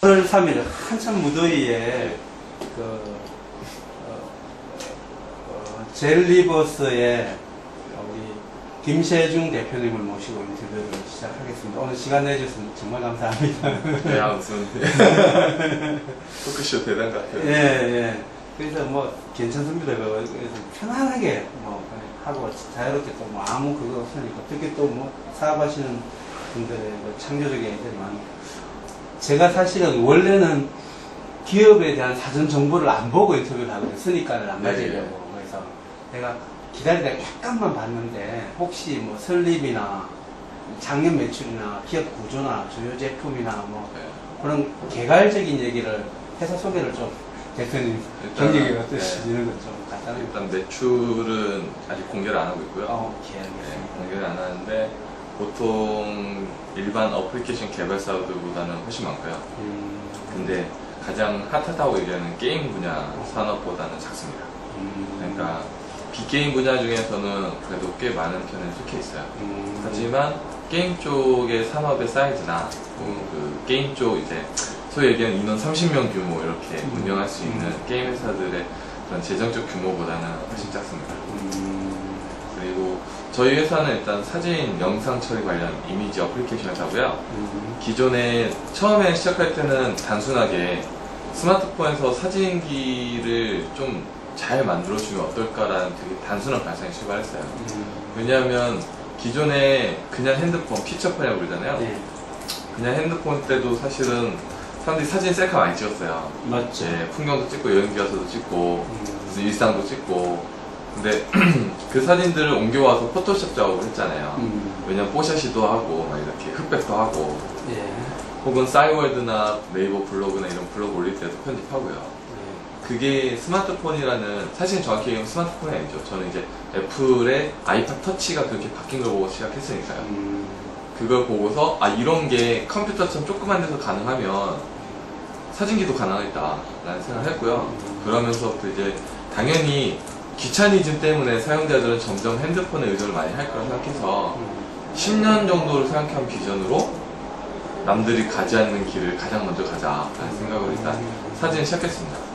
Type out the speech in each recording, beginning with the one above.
8월 3일 한참 무더위에 젤리버스의 우리 김세중 대표님을 모시고 인터뷰를 시작하겠습니다. 오늘 시간 내주셔서 정말 감사합니다. 야, 무슨 토크쇼 대단 같아요. 예. 그래서 뭐 괜찮습니다. 그래서 편안하게 뭐 하고 자유롭게 또 뭐 아무 그거 없으니까 특히 또 뭐 사업하시는 분들의 뭐 창조적인 애들이 많고, 제가 사실은 원래는 기업에 대한 사전 정보를 안 보고 인터뷰를 하거든요. 선입관을 안 가지려고. 그래서 내가 기다리다가 약간만 봤는데 혹시 뭐 설립이나 작년 매출이나 기업 구조나 주요 제품이나 뭐 그런 개괄적인 얘기를 회사 소개를 좀 대표님 경력이 어떠신지는 좀 간단하게. 일단 매출은 아직 공개를 안 하고 있고요. 공개를 안 하는데 보통 일반 어플리케이션 개발사들보다는 훨씬 많고요. 근데 가장 핫하다고 얘기하는 게임 분야 산업보다는 작습니다. 그러니까 빅게임 분야 중에서는 그래도 꽤 많은 편에 속해 있어요. 하지만 게임 쪽의 산업의 사이즈나 그 게임 쪽 이제 소위 얘기하는 인원 30명 규모 이렇게 운영할 수 있는 게임 회사들의 그런 재정적 규모보다는 훨씬 작습니다. 그리고 저희 회사는 일단 사진, 영상 처리 관련 이미지 어플리케이션 회사고요. 기존에 처음에 시작할 때는 단순하게 스마트폰에서 사진기를 좀 잘 만들어주면 어떨까라는 되게 단순한 발상에 출발했어요. 왜냐하면 기존에 그냥 핸드폰, 피처폰이라고 그러잖아요. 그냥 핸드폰 때도 사실은 사람들이 사진 셀카 많이 찍었어요. 맞죠. 풍경도 찍고 여행 가서도 찍고 무슨 일상도 찍고. 근데 그 사진들을 옮겨와서 포토샵 작업을 했잖아요. 왜냐면 뽀샤시도 하고 막 이렇게 흑백도 하고 혹은 싸이월드나 네이버 블로그나 이런 블로그 올릴 때도 편집하고요. 그게 스마트폰이라는, 사실 정확히 얘기하면 스마트폰이 아니죠. 저는 이제 애플의 아이팟 터치가 그렇게 바뀐 걸 보고 시작했으니까요. 그걸 보고서 아, 이런 게 컴퓨터처럼 조그만 데서 가능하면 사진기도 가능하겠다라는 생각을 했고요. 그러면서 또 이제 당연히 귀차니즘 때문에 사용자들은 점점 핸드폰에 의존을 많이 할 거라 생각해서 10년 정도를 생각한 비전으로 남들이 가지 않는 길을 가장 먼저 가자라는 생각으로 일단 사진을 시작했습니다.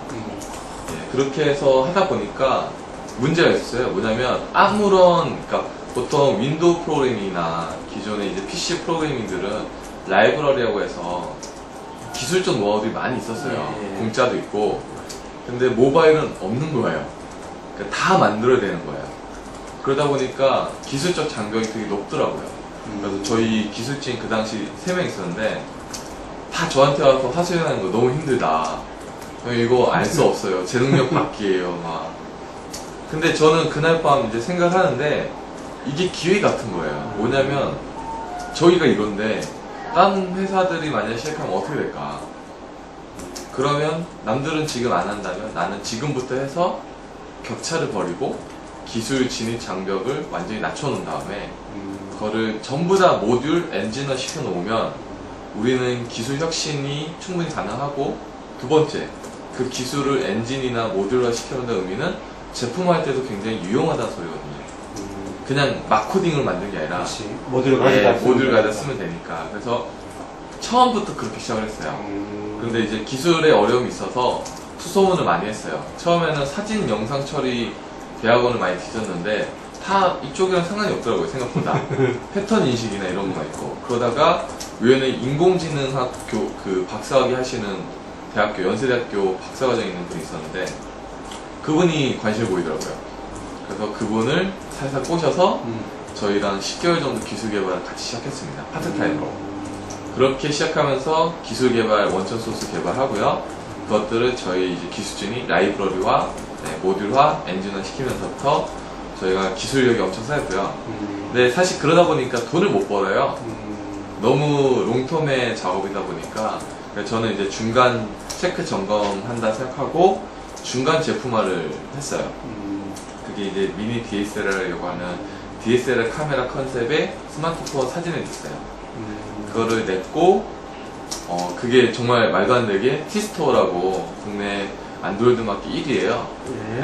그렇게 해서 하다 보니까 문제가 있었어요. 뭐냐면 그러니까 보통 윈도우 프로그래밍이나 기존의 이제 PC 프로그래밍들은 라이브러리라고 해서 기술적 노하우들이 많이 있었어요. 공짜도 있고. 근데 모바일은 없는 거예요. 그러니까 다 만들어야 되는 거예요. 그러다 보니까 기술적 장벽이 되게 높더라고요. 그래서 저희 기술진 그 당시 3명 있었는데 다 저한테 와서 하소연하는 거 너무 힘들다. 이거 알 수 없어요. 제 능력 밖이에요. 막. 근데 저는 그날 밤 이제 생각하는데 이게 기회 같은 거예요. 뭐냐면 저희가 이건데 다른 회사들이 만약에 시작하면 어떻게 될까? 그러면 남들은 지금 안 한다면 나는 지금부터 해서 격차를 버리고 기술 진입 장벽을 완전히 낮춰놓은 다음에 그거를 전부 다 모듈 엔진화 시켜놓으면 우리는 기술 혁신이 충분히 가능하고, 두 번째, 그 기술을 엔진이나 모듈화 시켜놓는다는 의미는 제품할 때도 굉장히 유용하다는 소리거든요. 그냥 막 코딩을 만든 게 아니라 모듈 가져다 쓰면 되니까. 그래서 처음부터 그렇게 시작을 했어요. 근데 이제 기술에 어려움이 있어서 수소문을 많이 했어요. 처음에는 사진, 영상 처리 대학원을 많이 뒤졌는데 다 이쪽이랑 상관이 없더라고요, 생각보다. 패턴 인식이나 이런 거가 있고. 그러다가 우연히 인공지능학 그 박사학위 하시는 대학교, 연세대학교 박사과정에 있는 분이 있었는데 그분이 관심을 보이더라고요. 그래서 그분을 살살 꼬셔서 저희랑 10개월 정도 기술 개발을 같이 시작했습니다. 파트타임으로. 그렇게 시작하면서 기술 개발, 원천 소스 개발하고요. 그것들을 저희 이제 기술진이 라이브러리와 모듈화, 엔진화 시키면서부터 저희가 기술력이 엄청 쌓였고요. 근데 사실 그러다 보니까 돈을 못 벌어요. 너무 롱텀의 작업이다 보니까 저는 이제 중간 체크 점검한다 생각하고 중간 제품화를 했어요. 그게 이제 미니 DSLR이라고 하는 DSLR 카메라 컨셉의 스마트폰 사진을 냈어요. 그거를 냈고 그게 정말 말도 안 되게 티스토어라고 국내 안드로이드 마켓 1위에요.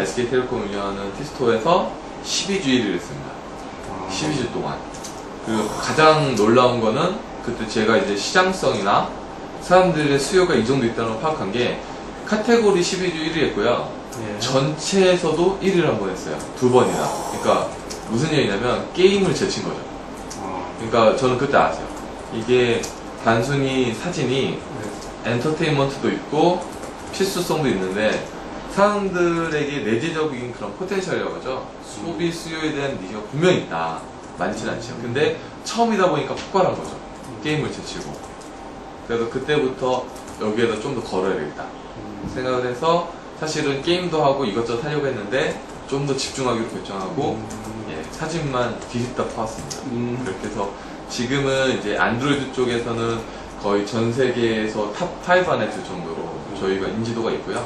SK텔레콤 운영하는 티스토어에서 12주 1위를 했습니다. 12주 동안. 그리고 가장 놀라운 거는 그때 제가 이제 시장성이나 사람들의 수요가 이 정도 있다는 걸 파악한 게 카테고리 12주 1위 했고요. 예. 전체에서도 1위를 한 번 했어요. 2번이나. 그러니까 무슨 얘기냐면 게임을 제친 거죠. 그러니까 저는 그때 알았어요. 이게 단순히 사진이 엔터테인먼트도 있고 필수성도 있는데 사람들에게 내재적인 그런 포텐셜이라고 하죠. 소비 수요에 대한 니즈가 분명히 있다. 많지는 않죠. 근데 처음이다 보니까 폭발한 거죠. 게임을 제치고. 그래서 그때부터 여기에다 좀 더 걸어야 되겠다 생각을 해서 사실은 게임도 하고 이것저것 하려고 했는데 좀 더 집중하기로 결정하고 예, 사진만 뒤집다 퍼왔습니다. 그렇게 해서 지금은 이제 안드로이드 쪽에서는 거의 전 세계에서 탑 5 안에 들 정도로 저희가 인지도가 있고요.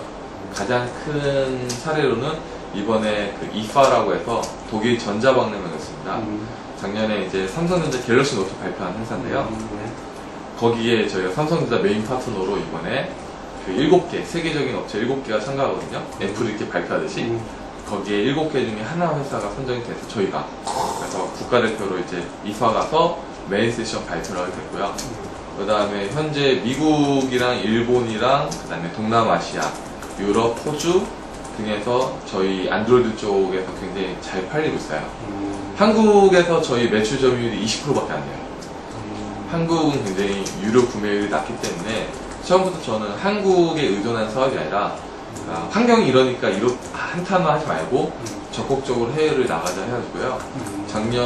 가장 큰 사례로는 이번에 그 이파라고 해서 독일 전자박람회였습니다. 작년에 이제 삼성전자 갤럭시 노트 발표한 행사인데요. 거기에 저희가 삼성전자 메인 파트너로 이번에 그 7개, 세계적인 업체 7개가 참가하거든요. 애플이 이렇게 발표하듯이. 거기에 7개 중에 하나 회사가 선정이 돼서 저희가 그래서 국가대표로 이제 이파 가서 메인 세션 발표를 하게 됐고요. 그 다음에 현재 미국이랑 일본이랑 그 다음에 동남아시아, 유럽, 호주 등에서 저희 안드로이드 쪽에서 굉장히 잘 팔리고 있어요. 한국에서 저희 매출 점유율이 20%밖에 안 돼요. 한국은 굉장히 유료 구매율이 낮기 때문에 처음부터 저는 한국에 의존한 사업이 아니라 환경이 이러니까 한탄만 하지 말고 적극적으로 해외를 나가자 해가지고요.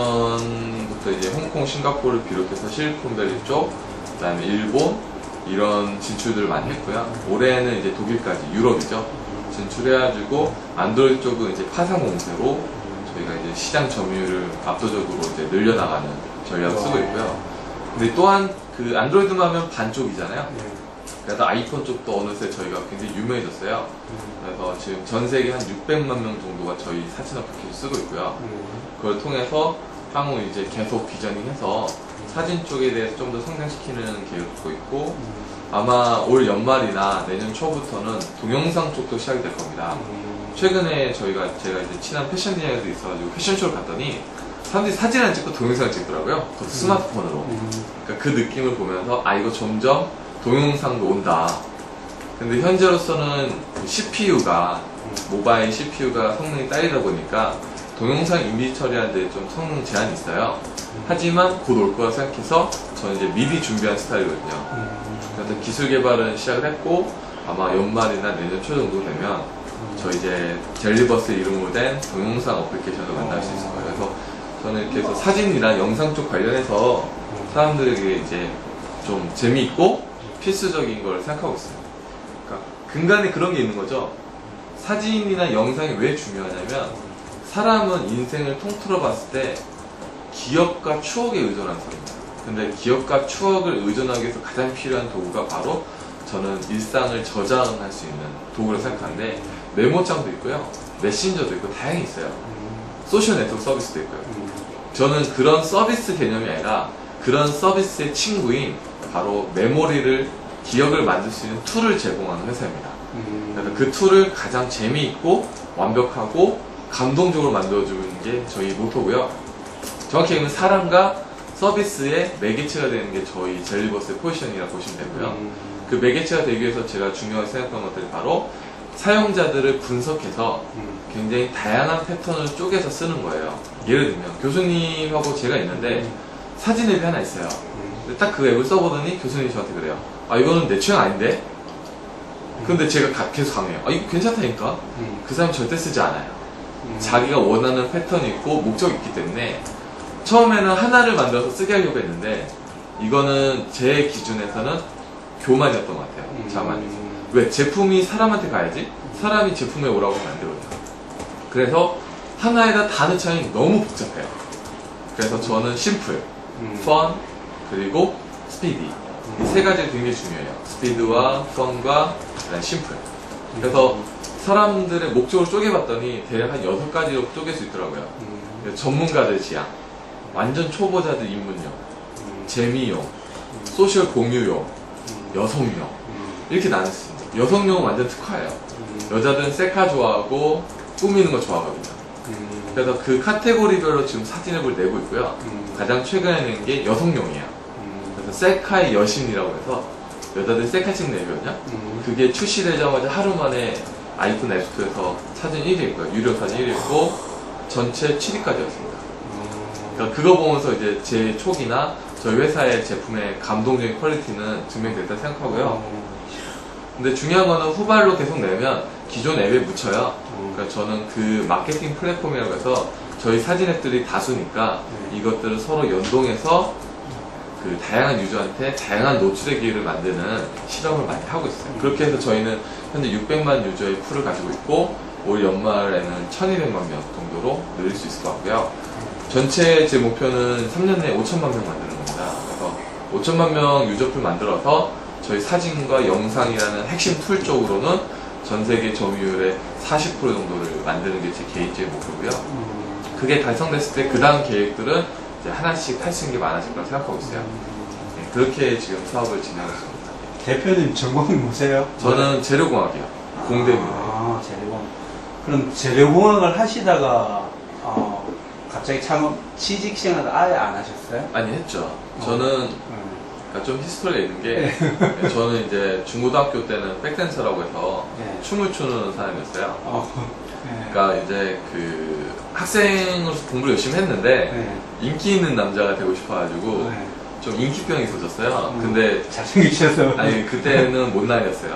작년부터 이제 홍콩, 싱가포르를 비롯해서 실리콘밸리 쪽, 그 다음에 일본 이런 진출들을 많이 했고요. 올해는 이제 독일까지 유럽이죠. 진출해가지고 안드로이드 쪽은 이제 파상 공세로 저희가 이제 시장 점유율을 압도적으로 이제 늘려나가는 전략을 쓰고 있고요. 근데 또한 그 안드로이드만 하면 반쪽이잖아요. 그래서 아이폰 쪽도 어느새 저희가 굉장히 유명해졌어요. 그래서 지금 전 세계 한 600만 명 정도가 저희 사진 어플리케이션 쓰고 있고요. 그걸 통해서 향후 이제 계속 비저닝해서 사진 쪽에 대해서 좀 더 성장시키는 계획을 갖고 있고 아마 올 연말이나 내년 초부터는 동영상 쪽도 시작이 될 겁니다. 최근에 제가 이제 친한 패션 디자이너도 있어가지고 패션쇼를 갔더니 사람들이 사진 안 찍고 동영상을 찍더라고요. 그것도 스마트폰으로. 그러니까 그 느낌을 보면서 이거 점점 동영상도 온다. 근데 현재로서는 CPU가 모바일 CPU가 성능이 딸리다 보니까 동영상 이미지 처리하는데 좀 성능 제한이 있어요. 하지만 곧 올 거라 생각해서 저는 이제 미리 준비한 스타일이거든요. 그래서 기술 개발은 시작을 했고 아마 연말이나 내년 초 정도 되면 저 이제 젤리버스 이름으로 된 동영상 어플리케이션을 만날 수 있을 거예요. 그래서 저는 이렇게 해서 사진이나 영상 쪽 관련해서 사람들에게 이제 좀 재미있고 필수적인 걸 생각하고 있어요. 그러니까 근간에 그런 게 있는 거죠. 사진이나 영상이 왜 중요하냐면 사람은 인생을 통틀어 봤을 때 기억과 추억에 의존한 사람입니다. 근데 기억과 추억을 의존하기 위해서 가장 필요한 도구가 바로 저는 일상을 저장할 수 있는 도구를 생각하는데 메모장도 있고요. 메신저도 있고 다양히 있어요. 소셜 네트워크 서비스도 있고요. 저는 그런 서비스 개념이 아니라 그런 서비스의 친구인 바로 메모리를 기억을 만들 수 있는 툴을 제공하는 회사입니다. 그래서 그 툴을 가장 재미있고 완벽하고 감동적으로 만들어주는 게 저희 모토고요. 정확히 얘기하면 사람과 서비스의 매개체가 되는 게 저희 젤리버스의 포지션이라고 보시면 되고요. 그 매개체가 되기 위해서 제가 중요하게 생각한 것들이 바로 사용자들을 분석해서 굉장히 다양한 패턴을 쪼개서 쓰는 거예요. 예를 들면 교수님하고 제가 있는데 사진 앱이 하나 있어요. 근데 딱 그 앱을 써보더니 교수님이 저한테 그래요. 이거는 내 취향 아닌데? 근데 제가 계속 강해요. 이거 괜찮다니까? 그 사람이 절대 쓰지 않아요. 자기가 원하는 패턴이 있고 목적이 있기 때문에 처음에는 하나를 만들어서 쓰게 하려고 했는데 이거는 제 기준에서는 교만이었던 것 같아요. 자만이. 왜? 제품이 사람한테 가야지 사람이 제품에 오라고 하면 안 되거든요. 그래서 하나에다 다 넣자니 너무 복잡해요. 그래서 저는 심플, 펀, 그리고 스피디 이 세 가지가 굉장히 중요해요. 스피드와 펀과 심플. 그래서 사람들의 목적을 쪼개봤더니 대략 한 6가지로 쪼갤 수 있더라고요. 전문가들 취향, 완전 초보자들 입문용, 재미용, 소셜 공유용, 여성용 이렇게 나눴습니다. 여성용은 완전 특화예요. 여자들은 셀카 좋아하고 꾸미는 거 좋아하거든요. 그래서 그 카테고리별로 지금 사진 앱을 내고 있고요. 가장 최근에 낸 게 여성용이에요. 그래서 셀카의 여신이라고 해서 여자들 셀카 찍는 앱이거든요. 그게 출시되자마자 하루 만에 아이폰 앱스토어에서 사진 1위였고요. 유료 사진 1위였고 전체 7위까지였습니다. 그러니까 그거 보면서 이제 제 촉이나 저희 회사의 제품의 감동적인 퀄리티는 증명됐다 생각하고요. 근데 중요한 거는 후발로 계속 내면 기존 앱에 묻혀요. 그러니까 저는 그 마케팅 플랫폼이라고 해서 저희 사진 앱들이 다수니까 이것들을 서로 연동해서 그 다양한 유저한테 다양한 노출의 기회를 만드는 실험을 많이 하고 있어요. 그렇게 해서 저희는 현재 600만 유저의 풀을 가지고 있고 올 연말에는 1200만 명 정도로 늘릴 수 있을 것 같고요. 전체 제 목표는 3년 내에 5천만 명 만드는 겁니다. 그래서 5천만 명 유저풀 만들어서 저희 사진과 영상이라는 핵심 툴 쪽으로는 전 세계 점유율의 40% 정도를 만드는 게 제 개인적인 목표고요. 그게 달성됐을 때 그 다음 계획들은 이제 하나씩 할 수 있는 게 많아질 거라 생각하고 있어요. 네, 그렇게 지금 사업을 진행하고 있습니다. 대표님 전공이 뭐세요? 저는 재료공학이요. 공대입니다. 아, 재료공학. 그럼 재료공학을 하시다가 갑자기 취직 생활을 아예 안 하셨어요? 아니 했죠. 저는 그러니까 좀 히스토리가 있는 게 저는 이제 중고등학교 때는 백댄서라고 해서 춤을 추는 사람이었어요. 그러니까 이제 그 학생으로서 공부를 열심히 했는데 인기 있는 남자가 되고 싶어가지고 좀 인기병이 있어졌어요. 근데 잘생기셔서 아니 그때는 못 나이였어요.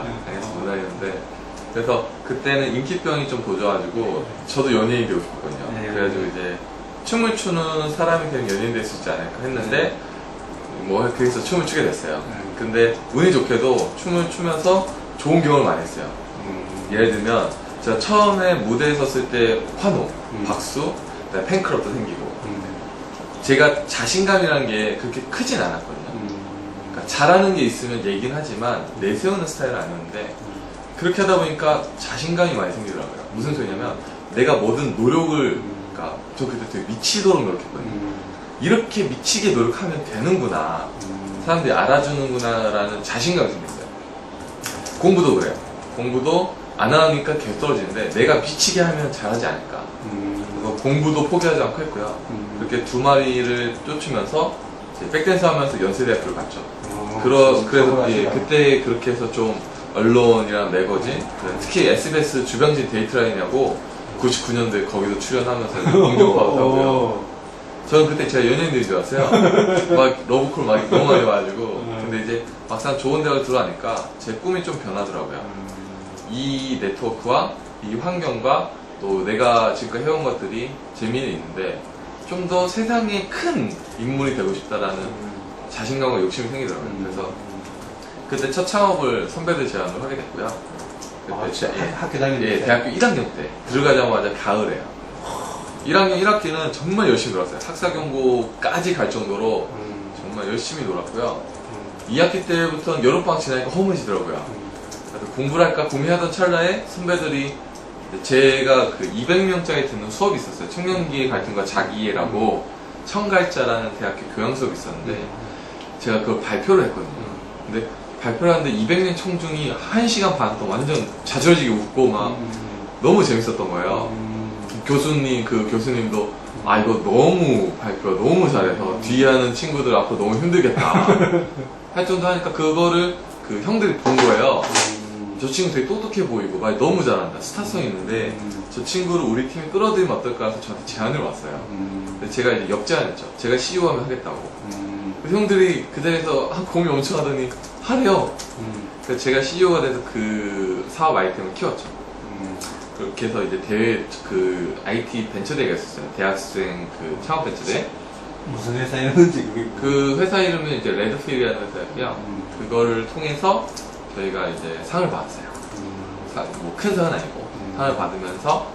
못 나이였는데 그래서 그때는 인기병이 좀 도져가지고 저도 연예인이 되고 싶었거든요. 그래가지고 이제 춤을 추는 사람이 되면 연예인 될 수 있지 않을까 했는데 뭐 그래서 춤을 추게 됐어요. 근데 운이 좋게도 춤을 추면서 좋은 경험을 많이 했어요. 예를 들면 제가 처음에 무대에 섰을 때 환호, 박수, 그다음에 팬클럽도 생기고 제가 자신감이라는 게 그렇게 크진 않았거든요. 그러니까 잘하는 게 있으면 얘기는 하지만 내세우는 스타일은 아니었는데 그렇게 하다 보니까 자신감이 많이 생기더라고요. 무슨 소리냐면 내가 모든 노력을 그러니까 저 그때 되게 미치도록 노력했거든요. 이렇게 미치게 노력하면 되는구나. 사람들이 알아주는구나 라는 자신감이 생겼어요. 공부도 그래요. 공부도 안 하니까 계속 떨어지는데 내가 미치게 하면 잘하지 않을까. 그래서 공부도 포기하지 않고 했고요. 그렇게 두 마리를 쫓으면서 백댄서 하면서 연세대학교를 갔죠. 그래서 그때 그렇게 해서 좀 언론이랑 매거진, 특히 SBS 주병진 데이트라인이라고 99년도에 거기도 출연하면서 공격받았다고요. 저는 그때 제가 연예인들인 줄 알았어요. 막 러브콜 막 너무 많이 와가지고. 근데 이제 막상 좋은 대학을 들어가니까 제 꿈이 좀 변하더라고요. 이 네트워크와 이 환경과 또 내가 지금까지 해온 것들이 재미는 있는데 좀 더 세상에 큰 인물이 되고 싶다라는 자신감과 욕심이 생기더라고요. 그래서 그때 첫 창업을 선배들 제안으로 하게 됐고요. 그때 학교 다닐 때? 대학교 1학년 때 들어가자마자 가을에요. 1학년 1학기는 정말 열심히 놀았어요. 학사경고까지 갈 정도로 정말 열심히 놀았고요. 2학기 때부터는 여름방학 지나니까 허무해지더라고요. 그래서 공부를 할까 고민하던 찰나에 선배들이 제가 그 200명짜리 듣는 수업이 있었어요. 청년기의 갈등과 자기애라고 청갈자라는 대학교 교양 수업이 있었는데 제가 그걸 발표를 했거든요. 근데 발표를 하는데 200명 청중이 1시간 반 동안 완전 자절지게 웃고 막 너무 재밌었던 거예요. 교수님도 아 이거 너무 발표가 너무 잘해서 뒤에 하는 친구들 앞으로 너무 힘들겠다 할 정도 하니까 그거를 그 형들이 본 거예요. 저 친구 되게 똑똑해 보이고 말 너무 잘한다, 스타성 있는데 저 친구를 우리 팀에 끌어들이면 어떨까 해서 저한테 제안을 왔어요. 근데 제가 이제 역제안했죠. 제가 CEO 하면 하겠다고. 그래서 형들이 그 자리에서 고민 엄청 하더니 하래요. 그래서 제가 CEO가 돼서 그 사업 아이템을 키웠죠. 그렇게 해서 이제 대회 그 IT 벤처대회가 있었어요. 대학생 그 창업 벤처대. 무슨 회사였는지 그 회사 이름은 이제 레드필이라는 회사였고요. 그거를 통해서 저희가 이제 상을 받았어요. 뭐 큰 상은 아니고 상을 받으면서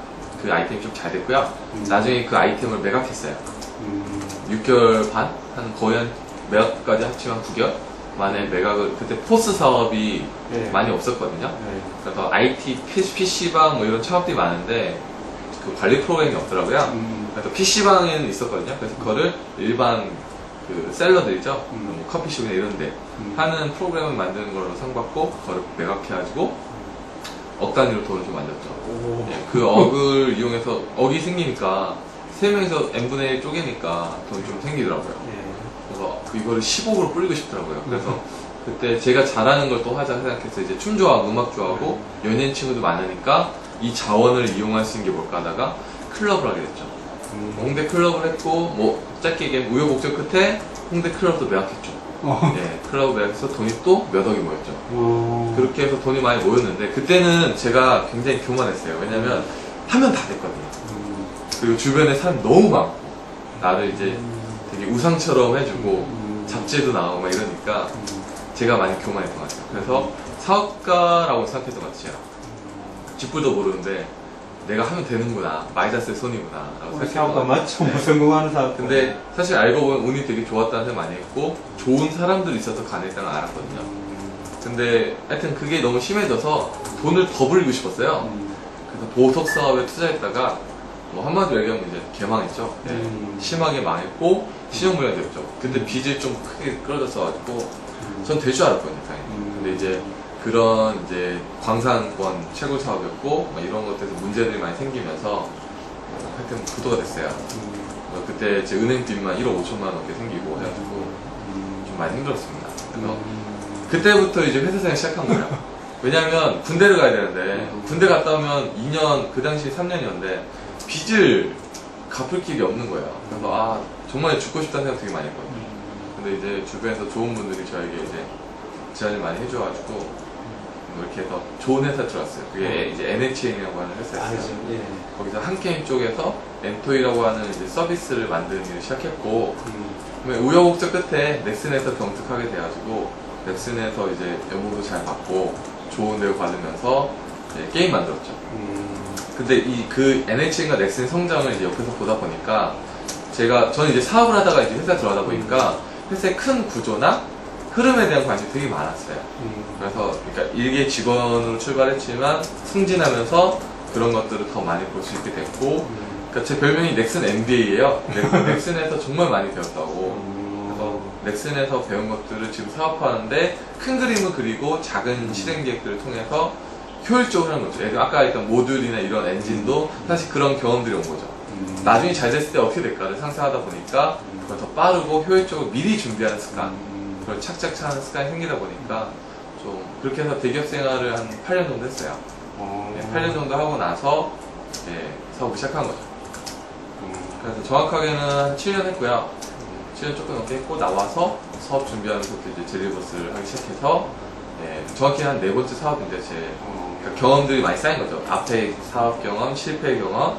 그 아이템이 좀 잘 됐고요. 나중에 그 아이템을 매각했어요. 6개월 반? 거의 한 매각까지 합치면 9개월 만에 매각을, 그때 포스 사업이 많이 없었거든요. 그래서 IT, PC방 뭐 이런 창업들이 많은데 그 관리 프로그램이 없더라고요. 그래서 PC방에는 있었거든요. 그래서 그거를 일반 그 셀러들이죠. 뭐 커피숍이나 이런 데 하는 프로그램을 만드는 걸로 상 받고 그거를 매각해가지고 억 단위로 돈을 좀 만들었죠. 그 억을 이용해서 억이 생기니까 3명이서 n분의 1 쪼개니까 돈이 좀 생기더라고요. 그래서 이거를 10억으로 불리고 싶더라고요. 그래서 그때 제가 잘하는 걸 또 하자 생각해서 이제 춤 좋아하고 음악 좋아하고 연예인 친구도 많으니까 이 자원을 이용할 수 있는 게 뭘까 하다가 클럽을 하게 됐죠. 홍대 클럽을 했고 뭐 짧게 얘기하면 우여곡절 끝에 홍대 클럽도 매각했죠. 예, 클럽 매각해서 돈이 또 몇 억이 모였죠. 그렇게 해서 돈이 많이 모였는데 그때는 제가 굉장히 교만했어요. 왜냐면 하면 다 됐거든요. 그리고 주변에 사람 너무 많고 나를 이제 되게 우상처럼 해주고 잡지에도 나오고 막 이러니까 제가 많이 교만했던 것 같아요. 그래서 사업가라고 생각했던 것 같아요. 쥐뿔도 모르는데 내가 하면 되는구나, 마이다스의 손이구나 라고 생각했던 사업가 것 같아요. 맞죠? 뭐 성공하는 사업. 근데 사실 알고 보면 운이 되게 좋았다는 생각 많이 했고 좋은 사람들이 있어서 가능했다는 걸 알았거든요. 근데 하여튼 그게 너무 심해져서 돈을 더 벌고 싶었어요. 그래서 보석 사업에 투자했다가 뭐 한마디로 얘기하면 이제 개망했죠. 네. 심하게 망했고 신용불량이 됐죠. 근데 빚을 좀 크게 끌어졌어가지고 전 될 줄 알았거든요, 당연히. 근데 이제 그런 이제 광산권 채굴 사업이었고 막 이런 것들에서 문제들이 많이 생기면서 하여튼 부도가 됐어요. 그때 제 은행 빚만 1억 5천만 원 넘게 생기고 해가지고 좀 많이 힘들었습니다. 그래서 그때부터 이제 회사 생활 시작한 거예요. 왜냐면 군대를 가야 되는데 군대 갔다 오면 2년, 그 당시 3년이었는데 빚을 갚을 길이 없는 거예요. 그래서 아 정말 죽고 싶다는 생각 되게 많이 했거든요. 근데 이제 주변에서 좋은 분들이 저에게 이제 제안을 많이 해줘가지고 뭐 이렇게 해서 좋은 회사 들어왔어요. 그게 이제 NHN이라고 하는 회사였어요. 예. 거기서 한게임 쪽에서 엔토이라고 하는 이제 서비스를 만드는 일을 시작했고 우여곡절 끝에 넥슨에서 경특하게 돼가지고 넥슨에서 이제 연봉도 잘 받고 좋은 대우 받으면서 이제 게임 만들었죠. 근데 이 그 NHN과 넥슨의 성장을 이제 옆에서 보다 보니까 저는 이제 사업을 하다가 이제 회사에 들어가다 보니까 회사의 큰 구조나 흐름에 대한 관심이 되게 많았어요. 그래서 그러니까 일개 직원으로 출발했지만 승진하면서 그런 것들을 더 많이 볼 수 있게 됐고 그러니까 제 별명이 넥슨 MBA예요. 넥슨에서 정말 많이 배웠다고. 그래서 넥슨에서 배운 것들을 지금 사업화하는데 큰 그림을 그리고 작은 실행 계획들을 통해서 효율적으로 하는 거죠. 아까 했던 모듈이나 이런 엔진도 사실 그런 경험들이 온 거죠. 나중에 잘 됐을 때 어떻게 될까를 상상하다 보니까 그걸 더 빠르고 효율적으로 미리 준비하는 습관, 그걸 착착 하는 습관이 생기다 보니까 좀 그렇게 해서 대기업 생활을 한 8년 정도 했어요. 네, 8년 정도 하고 나서 사업을 시작한 거죠. 그래서 정확하게는 한 7년 했고요. 7년 조금 넘게 했고 나와서 사업 준비하면서부터 이제 젤리버스를 하기 시작해서 정확히 한 4번째 사업인데 그러니까 경험들이 많이 쌓인 거죠. 앞에 사업 경험, 실패 경험,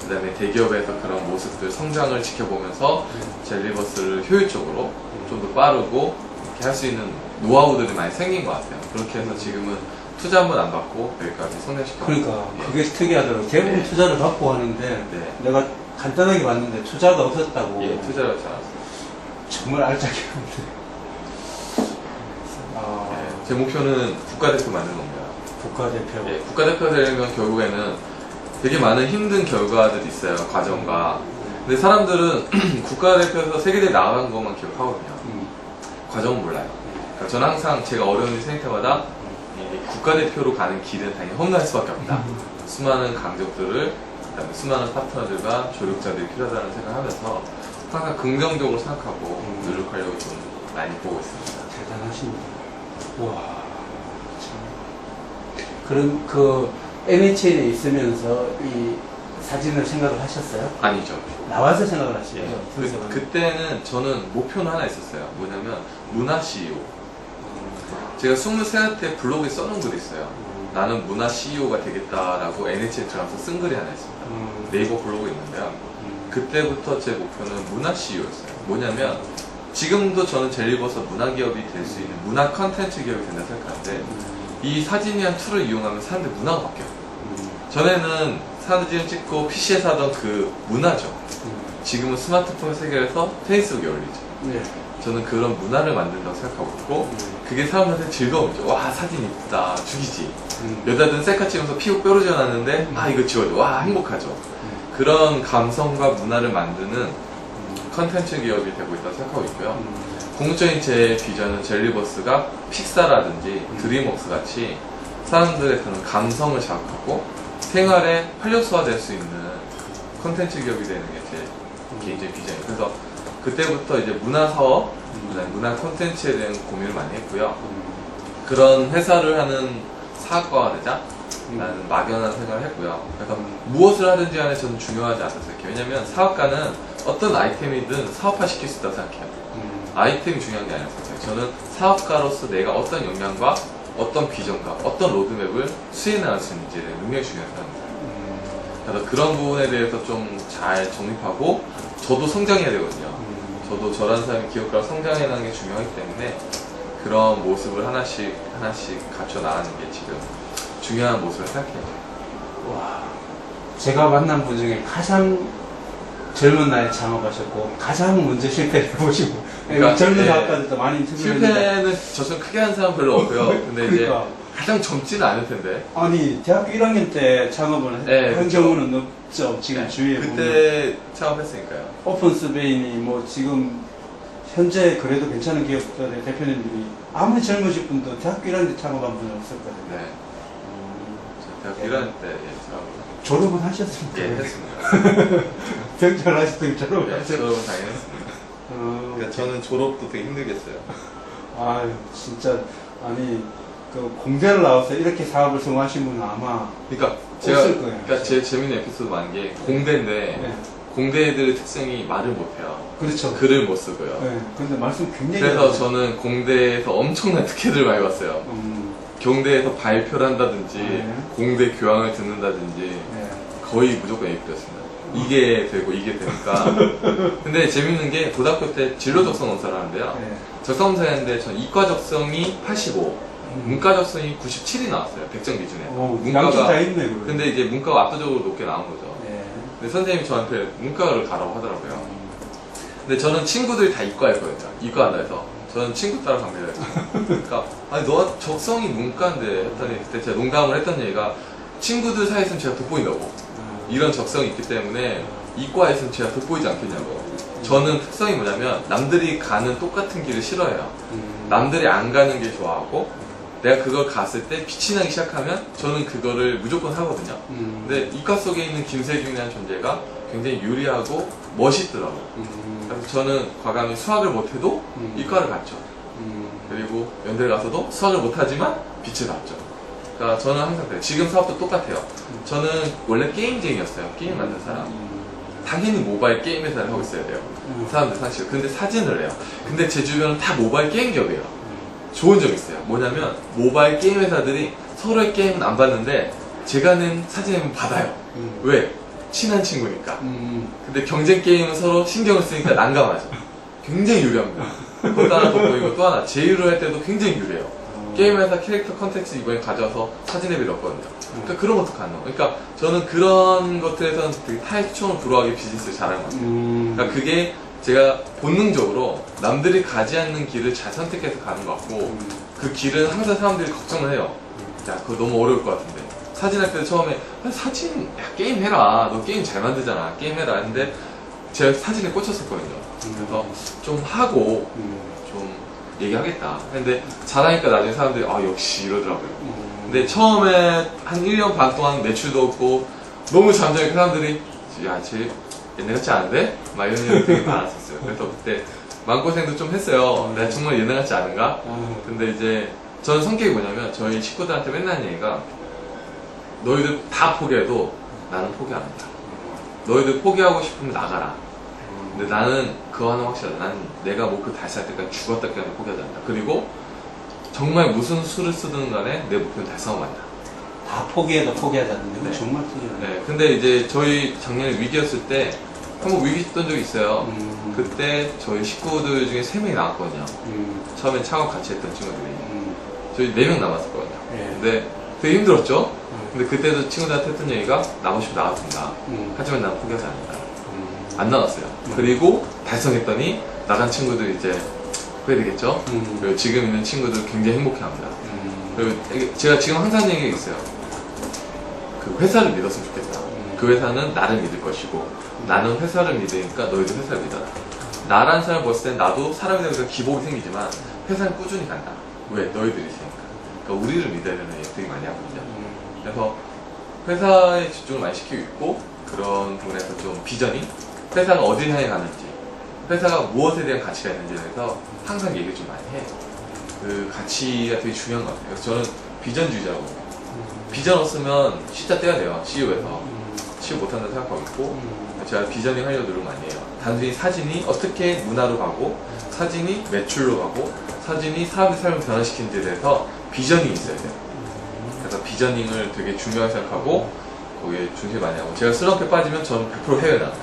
그 다음에 대기업에서 그런 모습들, 성장을 지켜보면서 젤리버스를 효율적으로 좀 더 빠르고 이렇게 할 수 있는 노하우들이 많이 생긴 것 같아요. 그렇게 해서 지금은 투자 한 번 안 받고 여기까지 성장시켰고. 그러니까 그게 특이하더라고요. 대부분 투자를 받고 하는데 내가 간단하게 봤는데 투자가 없었다고. 예, 투자를 잘 안 했어요. 정말 알짜게 하는데. 제 목표는 국가대표 만드는 겁니다. 국가대표. 예, 국가대표 되려면 결국에는 되게 많은 힘든 결과들이 있어요, 과정과. 근데 사람들은 국가대표에서 세계대회 나가는 것만 기억하거든요. 과정은 몰라요. 그러니까 저는 항상 제가 어려운 일 생길 때마다 이 국가대표로 가는 길은 당연히 험난할 수밖에 없다. 수많은 강적들을, 그다음에 수많은 파트너들과 조력자들이 필요하다는 생각을 하면서 항상 긍정적으로 생각하고 노력하려고 좀 많이 보고 있습니다. 대단하십니다. 와, 참. 그럼 그 NHN에 있으면서 이 사진을 생각을 하셨어요? 아니죠. 나와서 생각을 하시죠? 그때는 저는 목표는 하나 있었어요. 뭐냐면 문화 CEO. 제가 23살 때 블로그에 써놓은 글이 있어요. 나는 문화 CEO가 되겠다라고 NHN에 들어가서 쓴 글이 하나 있습니다. 네이버 블로그에 있는데요. 그때부터 제 목표는 문화 CEO였어요. 뭐냐면 지금도 저는 젤리버스 문화기업이 될 수 있는 문화 컨텐츠 기업이 된다 생각하는데 이 사진이란 툴을 이용하면 사람들 문화가 바뀌어요. 전에는 사진 찍고 PC에서 하던 그 문화죠. 지금은 스마트폰 세계에서 페이스북에 올리죠. 네. 저는 그런 문화를 만든다고 생각하고 있고 그게 사람들한테 즐거움이죠. 와 사진 이쁘다 죽이지. 여자들은 셀카 찍으면서 피부 뾰루지 났는데 아 이거 지워줘. 와 행복하죠. 그런 감성과 문화를 만드는 컨텐츠 기업이 되고 있다고 생각하고 있고요. 궁극적인 제 비전은 젤리버스가 픽사라든지 드림웍스 같이 사람들의 그런 감성을 자극하고 생활에 활력소화될 수 있는 컨텐츠 기업이 되는 게 제 개인적인 비전이에요. 그래서 그때부터 이제 문화 사업, 그다음에 문화 콘텐츠에 대한 고민을 많이 했고요. 그런 회사를 하는 사학과가 되자 나는 막연한 생각을 했고요. 그래서 무엇을 하든지 간에 저는 중요하지 않다고 생각해요. 왜냐면 사업가는 어떤 아이템이든 사업화 시킬 수 있다고 생각해요. 아이템이 중요한 게 아니라고 생각해요. 저는 사업가로서 내가 어떤 역량과 어떤 비전과 어떤 로드맵을 수행할 수 있는지에 대한 능력이 중요하다고 생각합니다. 그래서 그런 부분에 대해서 좀 잘 정립하고 저도 성장해야 되거든요. 저도 저라는 사람이 기업가로 성장해나가는 게 중요하기 때문에 그런 모습을 하나씩 갖춰 나가는 게 지금 중요한 모습을 생각해요. 와, 제가 만난 분 중에 가장 젊은 나이에 창업하셨고 가장 먼저 실패를 해보시고 그러니까, 젊은 예, 사업가들도 많이 interview했는데 실패는 저처럼 크게 한 사람 별로 없고요. 근데 이제 그러니까. 가장 젊지는 않을 텐데. 아니 대학교 1학년 때 창업을 네, 한 그쵸. 경우는 없죠. 지금 네, 주위에 보면 그때 창업했으니까요. 오픈스베인이 뭐 지금 현재 그래도 괜찮은 기업들의 대표님들이 아무리 젊으신 분도 대학교 1학년 때 창업한 분은 없었거든요. 네. 저 대학교 1학년 때 창업을 졸업은 하셨습니까? 예, 했습니다. 병철 하셨더니 졸업을 예, 하셨어요. 졸업은 당연히 했습니다. 그러니까 저는 졸업도 되게 힘들겠어요. 아유 진짜 아니 그 공대를 나와서 이렇게 사업을 성공하신 분은 아마 그러니까 없을 거예요. 그러니까 제 재밌는 에피소드 많은 게 공대인데 네. 공대 애들의 특성이 말을 못해요. 그렇죠. 글을 못 쓰고요. 네. 근데 말씀 굉장히 그래서 잘하세요. 저는 공대에서 엄청난 특혜들을 많이 봤어요. 경대에서 발표를 한다든지 네. 공대 교양을 듣는다든지 네. 거의 무조건 A급이었습니다. 이게 되고 이게 되니까. 근데 재밌는 게 고등학교 때 진로 적성 검사를 하는데요. 네. 적성 검사를 했는데 저는 이과 적성이 85, 문과 적성이 97이 나왔어요. 100점 기준에. 오, 양쪽 다 있네. 그러면. 근데 이제 문과가 압도적으로 높게 나온 거죠. 네. 근데 선생님이 저한테 문과를 가라고 하더라고요. 근데 저는 친구들이 다 이과였거든요. 이과 한다 해서. 저는 친구 따라 갑니다. 그러니까, 아니, 너 적성이 문과인데 했더니 그때 제가 농담을 했던 얘기가 친구들 사이에 있으면 제가 돋보인다고. 이런 적성이 있기 때문에 이과에 있으면 제가 돋보이지 않겠냐고. 저는 특성이 뭐냐면 남들이 가는 똑같은 길을 싫어해요. 남들이 안 가는 길 좋아하고 내가 그걸 갔을 때 빛이 나기 시작하면 저는 그거를 무조건 하거든요. 근데 이과 속에 있는 김세균이라는 존재가 굉장히 유리하고 멋있더라고요. 그래서 저는 과감히 수학을 못해도 이과를 갔죠. 그리고 연대를 가서도 수학을 못하지만 빛을 봤죠. 그러니까 저는 항상 그래요. 지금 사업도 똑같아요. 저는 원래 게임쟁이였어요. 게임 만든 사람. 당연히 모바일 게임 회사를 하고 있어야 돼요. 사람들 상식으로. 근데 사진을 해요. 근데 제 주변은 다 모바일 게임 기업이에요. 좋은 점이 있어요. 뭐냐면 모바일 게임 회사들이 서로의 게임은 안 받는데 제가 낸 사진은 받아요. 왜? 친한 친구니까. 근데 경쟁 게임은 서로 신경을 쓰니까 난감하죠. 굉장히 유리합니다. 그것도 하나 돋보이고 또 하나 제휴를 할 때도 굉장히 유리해요. 게임 회사 캐릭터 컨텐츠 이번에 가져와서 사진 앱이 넣었거든요. 그러니까 그런 것도 가능해요. 그러니까 저는 그런 것들에서는 되게 타이초는 불허하게 비즈니스를 잘하는 것 같아요. 그러니까 그게 제가 본능적으로 남들이 가지 않는 길을 잘 선택해서 가는 것 같고 그 길은 항상 사람들이 걱정을 해요. 야, 그거 너무 어려울 것 같은데. 사진 할 때도 처음에 사진, 야, 게임 해라. 너 게임 잘 만들잖아. 게임 해라. 했는데 제가 사진에 꽂혔었거든요. 그래서 좀 하고 좀 얘기하겠다. 근데 잘하니까 나중에 사람들이 아, 역시 이러더라고요. 근데 처음에 한 1년 반 동안 매출도 없고 너무 잠잠하게 사람들이 야, 쟤 옛날 같지 않은데? 막 이런 얘기 되게 많았었어요. 그래서 그때 마음고생도 좀 했어요. 내가 정말 옛날 같지 않은가? 근데 이제 저는 성격이 뭐냐면 저희 식구들한테 맨날 하는 얘기가 너희들 다 포기해도 나는 포기 안 한다. 너희들 포기하고 싶으면 나가라. 근데 나는 그거 하나 확실하다. 나는 내가 목표 달성할 때까지 죽었다 깨도 포기하지 않는다. 그리고 정말 무슨 수를 쓰든 간에 내 목표는 달성하고 간다. 다 포기해도 포기하지 않는데 네. 정말 틀리네. 네, 근데 이제 저희 작년에 위기였을 때 한번 위기 있던 적이 있어요. 그때 저희 식구들 중에 3명이 나왔거든요. 처음에 창업 같이 했던 친구들이. 저희 4명 남았었거든요. 예. 근데 되게 힘들었죠? 근데 그때도 친구들한테 했던 얘기가 나가고 싶으면 나왔습니다. 하지만 난 포기하지 않는다. 안 나왔어요. 그리고 달성했더니 나간 친구들 이제 후회되겠죠? 그리고 지금 있는 친구들 굉장히 행복해합니다. 그리고 제가 지금 항상 하는 얘기가 있어요. 그 회사를 믿었으면 좋겠다. 그 회사는 나를 믿을 것이고 나는 회사를 믿으니까 너희도 회사를 믿어라. 나라는 사람을 봤을 땐 나도 사람이 되면서 기복이 생기지만 회사는 꾸준히 간다. 왜? 너희들이 있으니까. 그러니까 우리를 믿어야 되는 얘기 되게 많이 하거든요. 그래서 회사에 집중을 많이 시키고 있고 그런 부분에서 좀 비전이 회사가 어디를 향해 가는지 회사가 무엇에 대한 가치가 있는지에 대해서 항상 얘기를 좀 많이 해요. 그 가치가 되게 중요한 것 같아요. 그래서 저는 비전주의자라고 해요. 비전 없으면 시자 떼야 돼요. CEO에서. CEO 못한다고 생각하고 있고, 제가 비전닝 하려고 노력 많이 해요. 단순히 사진이 어떻게 문화로 가고, 사진이 매출로 가고, 사진이 사람의 삶을 변화시키는 데 대해서 비전이 있어야 돼요. 그래서 비전닝을 되게 중요하게 생각하고, 거기에 중심 많이 하고, 제가 슬럼프에 빠지면 저는 100% 해외 나가요.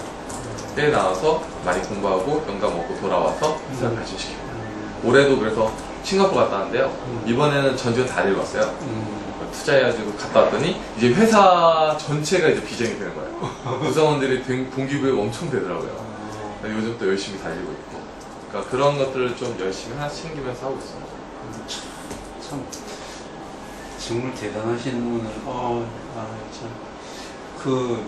해외 나와서 많이 공부하고, 영감 먹고 돌아와서 사람 발전시켜요. 올해도 그래서 싱가포르 갔다 왔는데요. 이번에는 전지현 다 읽었어요. 투자해가지고 갔다 왔더니 이제 회사 전체가 이제 비전이 되는 거예요. 구성원들이 동기부여가 엄청 되더라고요. 요즘 또 열심히 달리고 있고. 그러니까 그런 것들을 좀 열심히 하나씩 챙기면서 하고 있습니다. 참 정말 대단하신 분은 참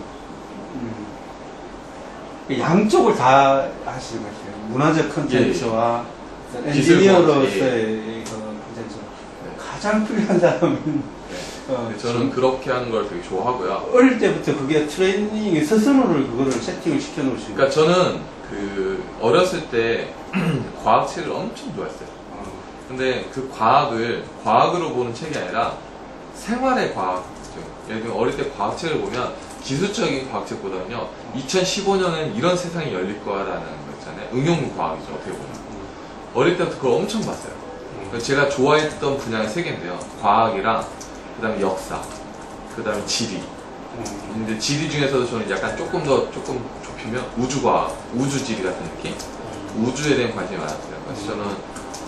양쪽을 다 하시는 것 같아요. 문화적 컨텐츠와 엔지니어로서의 컨텐츠. 가장 필요한 사람은 저는 그렇게 하는 걸 되게 좋아하고요. 어릴 때부터 그게 트레이닝 스스로를 그거를 세팅을 시켜 놓으신 그러니까 저는 그 어렸을 때 과학책을 엄청 좋아했어요. 근데 그 과학으로 보는 책이 아니라 생활의 과학이죠. 예를 들면 어릴 때 과학책을 보면 기술적인 과학책보다는요, 2015년엔 이런 세상이 열릴 거라는 거 있잖아요. 응용 과학이죠, 어떻게 보면. 어릴 때부터 그걸 엄청 봤어요. 제가 좋아했던 분야가 세 개인데요. 과학이랑, 그 다음에 역사, 그 다음에 지리. 근데 지리 중에서도 저는 약간 조금 좁히면 우주과학, 우주지리 같은 느낌? 우주에 대한 관심이 많았어요. 그래서 저는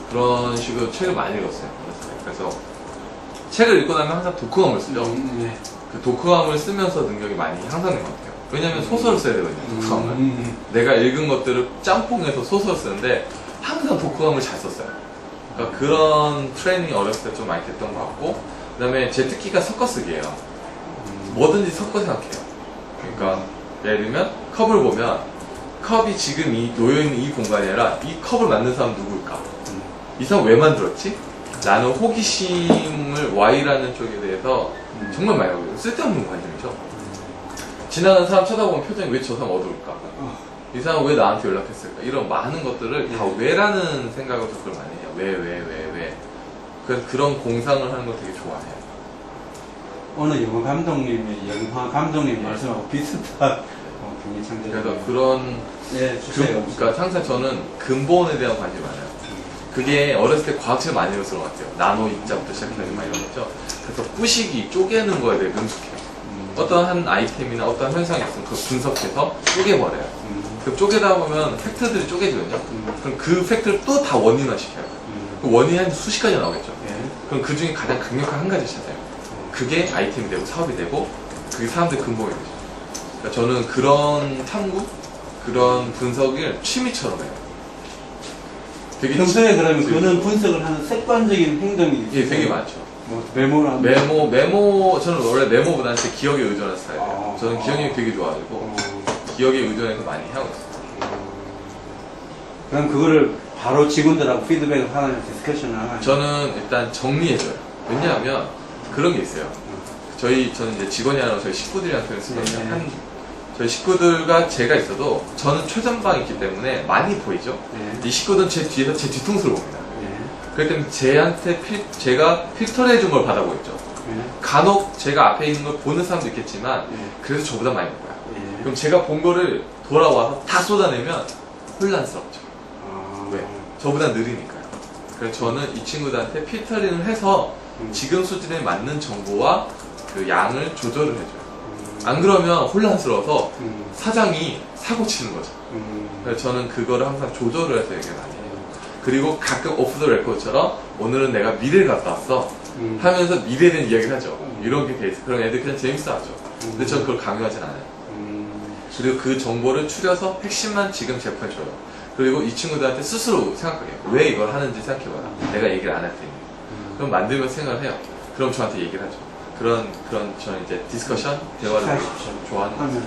그런 식으로 책을 많이 읽었어요. 그래서 책을 읽고 나면 항상 독후감을 쓰죠. 그 독후감을 쓰면서 능력이 많이 향상된 것 같아요. 왜냐면 소설을 써야 되거든요, 독후감을. 내가 읽은 것들을 짬뽕해서 소설을 쓰는데 항상 독후감을 잘 썼어요. 그러니까 그런 트레이닝이 어렸을 때 좀 많이 됐던 것 같고, 그 다음에 제 특기가 섞어쓰기예요. 뭐든지 섞어 생각해요. 그러니까 예를 들면 컵을 보면 컵이 지금 놓여있는 이 공간이 아니라 이 컵을 만든 사람 누구일까? 이 사람 왜 만들었지? 나는 호기심을 Y라는 쪽에 대해서 정말 많이 하고 있어요. 쓸데없는 관심이죠. 지나가는 사람 쳐다보면 표정이 왜 저 사람 어두울까? 이 사람 왜 나한테 연락했을까? 이런 많은 것들을 다 왜라는 생각을 그걸 많이 해요. 왜. 그래서 그런 공상을 하는 걸 되게 좋아해요. 오늘 영화 감독님 말씀하고 비슷한 굉장히 창작. 그래서 그런 그러니까 항상 저는 근본에 대한 관심이 많아요. 그게 어렸을 때 과학책을 많이 읽었을 것 같아요. 나노 입자부터 시작해서 많이 읽었죠. 그래서 뿌시기, 쪼개는 거에 대해 능숙해요. 어떤 한 아이템이나 어떤 현상이 있으면 그걸 분석해서 쪼개버려요. 그 쪼개다 보면 팩트들이 쪼개지거든요. 그럼 그 팩트를 또 다 원인화 시켜요. 그 원인이 한 수십 가지 나오겠죠. 그럼 그 중에 가장 강력한 한 가지 찾아요. 그게 아이템이 되고 사업이 되고 그게 사람들 근본이 되죠. 그러니까 저는 그런 탐구, 그런 분석을 취미처럼 해요. 되게 평소에 그러면 그런 분석을 하는 습관적인 행동이 예, 되게 많죠. 뭐 메모나 메모 저는 원래 메모보다는 제 기억에 의존한 스타일이에요. 저는 기억력이 되게 좋아가지고 기억에 의존해서 많이 하고 있어요. 그럼 그거를 바로 직원들하고 피드백을 하는 디스커션을 하나요? 저는 일단 정리해줘요. 왜냐하면 그런 게 있어요. 저는 이제 직원이 아니라 저희 식구들이랑 표현을 쓰거든요. 저희 식구들과 제가 있어도 저는 최전방에 있기 때문에 많이 보이죠. 이 식구들은 제 뒤에서 제 뒤통수를 봅니다. 그렇기 때문에 제가 필터를 해준 걸 받아보겠죠. 간혹 제가 앞에 있는 걸 보는 사람도 있겠지만 그래도 저보다 많이 볼 거야. 그럼 제가 본 거를 돌아와서 다 쏟아내면 혼란스럽죠. 왜? 저보다 느리니까요. 그래서 저는 이 친구들한테 필터링을 해서 지금 수준에 맞는 정보와 그 양을 조절을 해줘요. 안 그러면 혼란스러워서 사장이 사고 치는 거죠. 그래서 저는 그거를 항상 조절을 해서 얘기를 많이 해요. 그리고 가끔 오프 더 레코드처럼 오늘은 내가 미래를 갔다 왔어 하면서 미래에 대한 이야기를 하죠. 이런 게 돼 있어. 그럼 애들 그냥 재밌어 하죠. 근데 저는 그걸 강요하진 않아요. 그리고 그 정보를 추려서 핵심만 지금 제공해줘요. 그리고 이 친구들한테 스스로 생각하게 해요. 왜 이걸 하는지 생각해봐라. 내가 얘기를 안 할 테니. 그럼 만들면서 생각을 해요. 그럼 저한테 얘기를 하죠. 그런 저는 이제 디스커션, 대화를 좋아하는 거죠.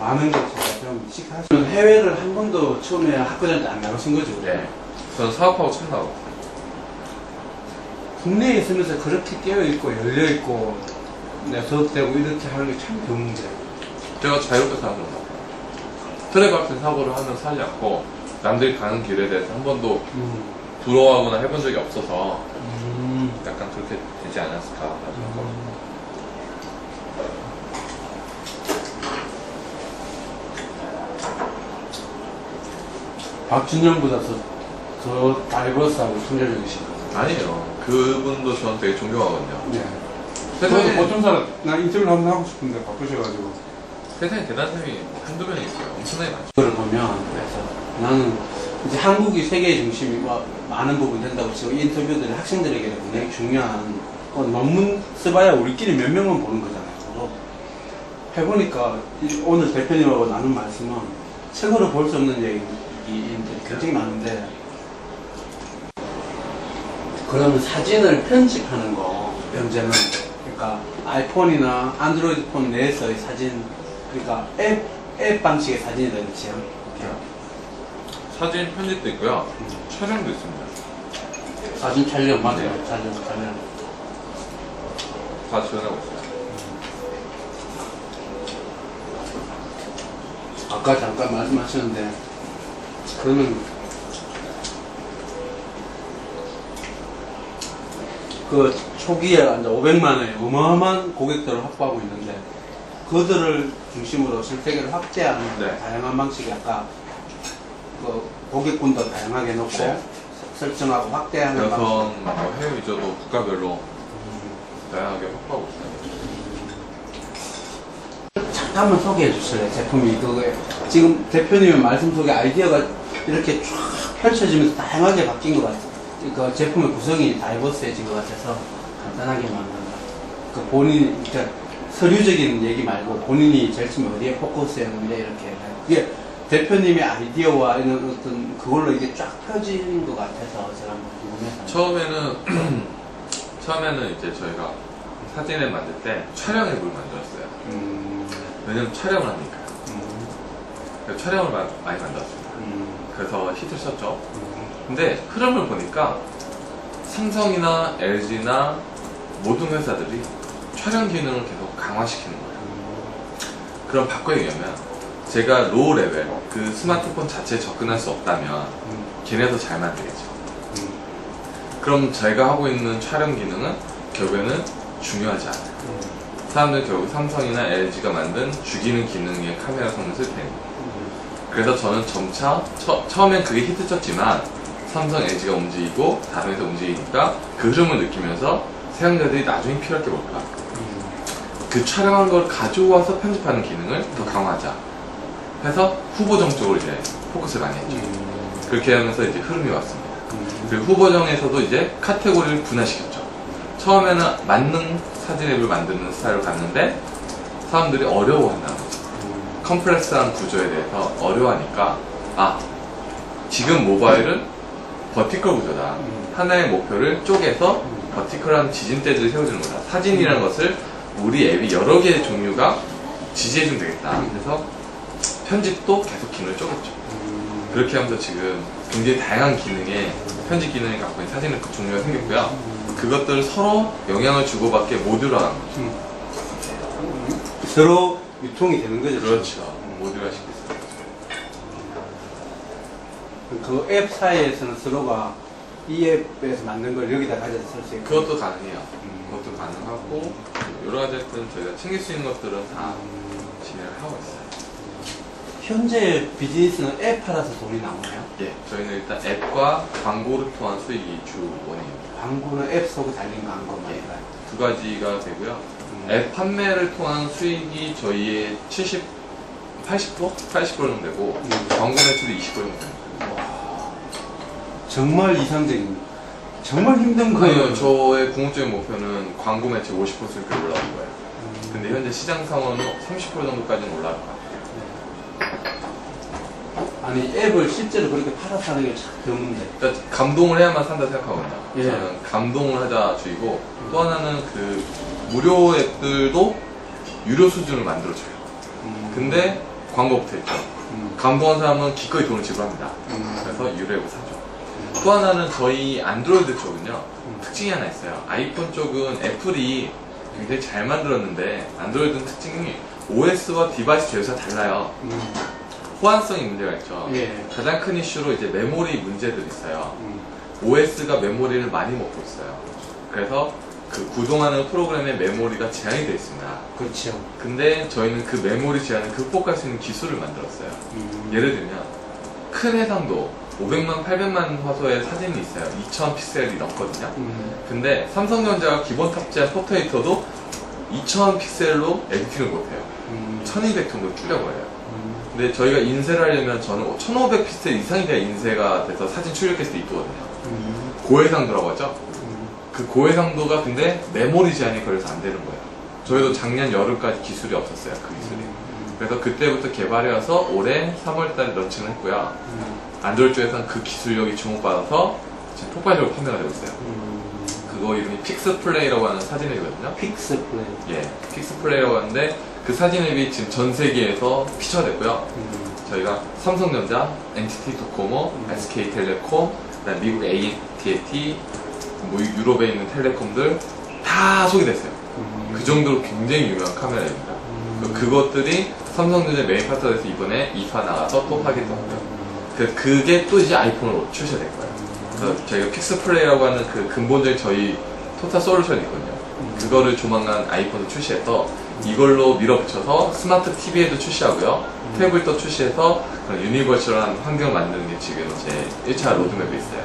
많은 걸 좀 식하시면 해외를 한 번도 처음에 학교 다닐 때 안 나가신 거죠? 네. 저는 사업하고 처음 나가고. 국내에 있으면서 그렇게 깨어있고 열려있고 소속되고 이렇게 하는 게 참 드문데. 제가 자유롭게 사는 거 같아요. 트랩 같은 사고를 하면 살지 않고 남들이 가는 길에 대해서 한 번도 부러워하거나 해본 적이 없어서 약간 그렇게 되지 않았을까 생각합니다. 박준영보다 더 다이버스하고 순결적이시고. 아니에요. 그분도 저는 되게 존경하거든요. 네. 세상에, 보통 사람, 나 인터뷰를 한번 하고 싶은데 바쁘셔가지고. 세상에 대단한 사람이 한두 명 있어요. 엄청나게 많죠. 그걸 보면, 그래서 나는 이제 한국이 세계의 중심이 많은 부분 된다고 치고 이 인터뷰들이 학생들에게 굉장히 중요한 논문 써봐야 우리끼리 몇 명만 보는 거잖아요. 그거 해보니까 오늘 대표님하고 나눈 말씀은 책으로 볼 수 없는 얘기들이 굉장히 많은데, 그러면 사진을 편집하는 거, 현재는, 그러니까 아이폰이나 안드로이드 폰 내에서의 사진, 그러니까 앱 방식의 사진이다, 그렇지요? 사진 편집도 있고요. 촬영도 있습니다. 사진 촬영, 맞아요. 촬영. 다 지원하고 있어요. 아까 잠깐 말씀하셨는데, 그러면 그 초기에 이제 500만의 어마어마한 고객들을 확보하고 있는데, 그들을 중심으로 실태계를 확대하는 네. 다양한 방식이 아까 그 고객군도 다양하게 놓고 네. 설정하고 확대하는 방식. 여성, 뭐 해외 위주도 국가별로 다양하게 확보하고 있어요. 잠깐만 소개해 주실래요? 제품이 그거에 지금 대표님의 말씀 속에 아이디어가 이렇게 쫙 펼쳐지면서 다양하게 바뀐 것 같아요. 그 제품의 구성이 다이버스해진 것 같아서 간단하게 만든다. 그 본인 그러니까 서류적인 얘기 말고 본인이 제일 처음에 어디에 포커스했는데 이렇게 그게 대표님의 아이디어와 이런 어떤 그걸로 이게 쫙 펴진 것 같아서 제가 한번 궁금해서. 처음에는 이제 저희가 사진을 만들 때 촬영 앱을 만들었어요. 왜냐면 촬영을 하니까요. 그래서 촬영을 많이 만들었습니다. 그래서 히트를 쳤죠. 근데 흐름을 보니까 삼성이나 LG나 모든 회사들이 촬영 기능을 계속 강화시키는 거예요. 그럼 바꿔야 되면 제가 로우 레벨, 그 스마트폰 자체에 접근할 수 없다면 걔네도 잘 만들겠죠. 그럼 제가 하고 있는 촬영 기능은 결국에는 중요하지 않아요. 사람들은 결국 삼성이나 LG가 만든 죽이는 기능의 카메라 성능을 쓸 테니까. 그래서 저는 점차 처음엔 그게 히트 쳤지만 삼성, LG가 움직이고 다른 회사 움직이니까 그 흐름을 느끼면서 사용자들이 나중에 필요할 게 뭘까? 그 촬영한 걸 가져와서 편집하는 기능을 더 강화하자 해서 후보정 쪽으로 이제 포커스를 많이 했죠. 그렇게 하면서 이제 흐름이 왔습니다. 그리고 후보정에서도 이제 카테고리를 분화시켰죠. 처음에는 만능 사진 앱을 만드는 스타일로 갔는데 사람들이 어려워한다는 거죠. 컴프레스한 구조에 대해서 어려워하니까 지금 모바일은 버티컬 구조다. 하나의 목표를 쪼개서 버티컬한 지진대들을 세워주는 거다. 사진이라는 것을 우리 앱이 여러 개의 종류가 지지해주면 되겠다. 그래서 편집도 계속 기능을 쪼갰죠. 그렇게 하면서 지금 굉장히 다양한 기능의 편집 기능을 갖고 있는 사진의 종류가 생겼고요. 그것들을 서로 영향을 주고받게 모듈화한 거죠. 서로 유통이 되는 거죠. 그렇죠. 모듈화 시키고 있어요. 그 앱 사이에서는 서로가 이 앱에서 만든 걸 여기다 가져다 쓸 수 있고. 그것도 가능해요. 그것도 가능하고 여러 가지 저희가 챙길 수 있는 것들은 다 진행을 하고 있어요. 현재 비즈니스는 앱 팔아서 돈이 나오나요? 예, 저희는 일단 앱과 광고를 통한 수익이 주 원인입니다. 광고는 앱 속에 달린 광고만. 예, 두 가지가 되고요. 앱 판매를 통한 수익이 저희의 80% 정도 되고 광고 매출이 20% 정도 됩니다. 정말 이상적인, 정말 힘든 거예요. 아니요, 저의 궁극적인 목표는 광고 매출 50% 수익이 올라오는 거예요. 근데 현재 시장 상황은 30% 정도까지는 올라갈 것 같아요. 아니 앱을 실제로 그렇게 팔아서 하는 게 참 드문데. 일단 감동을 해야만 산다 생각하거든요. 예. 저는 감동을 하자 주의고 또 하나는 그 무료 앱들도 유료 수준을 만들어줘요. 근데 광고 붙어있죠. 감동한 사람은 기꺼이 돈을 지불합니다. 그래서 유료 앱을 사죠. 또 하나는 저희 안드로이드 쪽은요 특징이 하나 있어요. 아이폰 쪽은 애플이 굉장히 잘 만들었는데 안드로이드는 특징이 OS와 디바이스 제휴가 달라요. 호환성이 문제가 있죠. 예. 가장 큰 이슈로 이제 메모리 문제들이 있어요. OS가 메모리를 많이 먹고 있어요. 그래서 그 구동하는 프로그램의 메모리가 제한이 되어 있습니다. 그렇죠. 근데 저희는 그 메모리 제한을 극복할 수 있는 기술을 만들었어요. 예를 들면 큰 해상도 500만, 800만 화소의 사진이 있어요. 2000 픽셀이 넘거든요. 근데 삼성전자가 기본 탑재한 포트에이터도 2000 픽셀로 에디팅을 못해요. 1200 정도 줄여버려요. 근데 저희가 인쇄를 하려면 저는 1500 픽셀 이상이 돼야 인쇄가 돼서 사진 출력했을 때 이쁘거든요. 고해상도라고 하죠. 그 고해상도가 근데 메모리 제한이 걸려서 안 되는 거예요. 저희도 작년 여름까지 기술이 없었어요. 그 기술이. 그래서 그때부터 개발해와서 올해 3월달에 런칭을 했고요. 안드로이드 쪽에서는 그 기술력이 주목받아서 지금 폭발적으로 판매가 되고 있어요. 그거 이름이 픽스플레이라고 하는 사진 앱이거든요. 픽스플레이. 예, 픽스플레이라고 하는데 그 사진 앱이 지금 전 세계에서 피처됐고요. 저희가 삼성전자, NTT 도코모, SK텔레콤, 그다음 미국 AT&T, 뭐 유럽에 있는 텔레콤들 다 소개됐어요. 그 정도로 굉장히 유명한 카메라입니다. 그것들이 삼성전자 메인 파트너에서 이번에 2파 나가서 또 하겠더라고요. 그게 또 이제 아이폰으로 출시가 될 거예요. 그래서 저희가 픽스플레이라고 하는 그 근본적인 저희 토탈 솔루션이 있거든요. 그거를 조만간 아이폰으로 출시해서 이걸로 밀어붙여서 스마트 TV에도 출시하고요. 태블릿도 출시해서 그런 유니버셜한 환경을 만드는 게 지금 제 1차 로드맵에 있어요.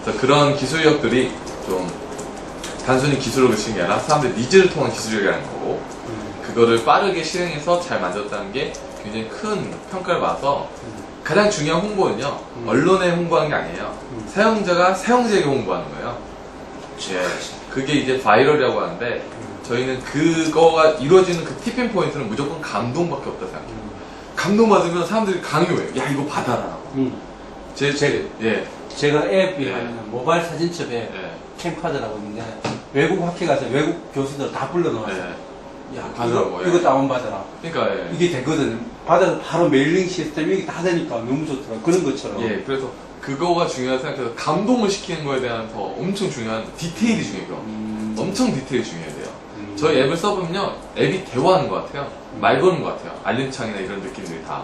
그래서 그런 기술력들이 좀 단순히 기술력을 치는 게 아니라 사람들의 니즈를 통한 기술력이라는 거고, 그거를 빠르게 실행해서 잘 만들었다는 게 굉장히 큰 평가를 받아서 가장 중요한 홍보는요, 언론에 홍보하는 게 아니에요. 사용자가 사용자에게 홍보하는 거예요. 예, 그게 이제 바이럴이라고 하는데, 저희는 그거가 이루어지는 그 티핑 포인트는 무조건 감동밖에 없다 생각해요. 감동받으면 사람들이 강요해요. 야, 이거 받아라. 제가 앱이 예. 모바일 사진첩에 예. 캠카드라고 있는데, 외국 학회 가서 외국 교수들 다 불러놓았어요. 예. 야, 받으라고, 이거 예. 다운받아라. 그러니까, 예. 이게 되거든. 받아서 바로 메일링 시스템이 다 되니까 너무 좋더라고. 그런 것처럼. 예, 그래서 그거가 중요하다 생각해서 감동을 시키는 거에 대한 더 엄청 중요한 디테일이 중요해요. 엄청 디테일이 중요해야 돼요. 저희 앱을 써보면요, 앱이 대화하는 것 같아요. 말 거는 것 같아요. 알림창이나 이런 느낌들이 다.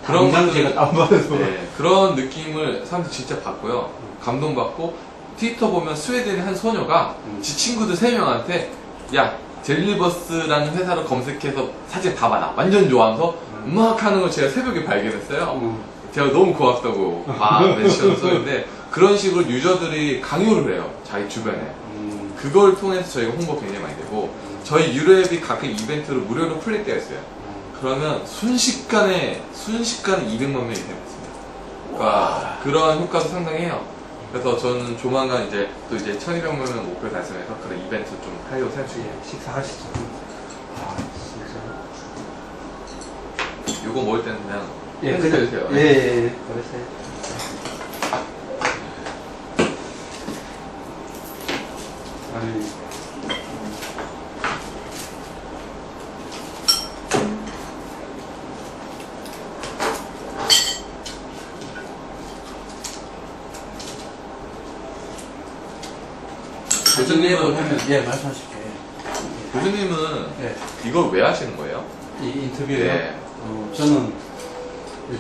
그런 당장 제가 다운받아서. 네, 그런 느낌을 사람들이 진짜 받고요. 감동받고, 트위터 보면 스웨덴의 한 소녀가 지 친구들 3명한테, 야, 젤리버스라는 회사를 검색해서 사진 다 받아. 완전 좋아하면서 막 하는 걸 제가 새벽에 발견했어요. 제가 너무 고맙다고 막 멘션을 써있는데, 그런 식으로 유저들이 강요를 해요. 자기 주변에. 그걸 통해서 저희가 홍보 굉장히 많이 되고, 저희 유료 앱이 가끔 이벤트로 무료로 풀릴 때가 있어요. 그러면 순식간에 200만 명이 되었습니다. 그러니까 그런 효과도 상당해요. 그래서 저는 조만간 이제 또 이제 1200만 명 목표 달성해서 그런 이벤트 좀 하려고 생각 중이에요. 식사하시죠. 아, 진짜. 요거 먹을 때는 그냥 예, 해주세요. 예, 그러세요. 아니. 교수님은, 예, 말씀하실게요. 교수님은 예. 이걸 왜 하시는 거예요? 이 인터뷰에 네. 저는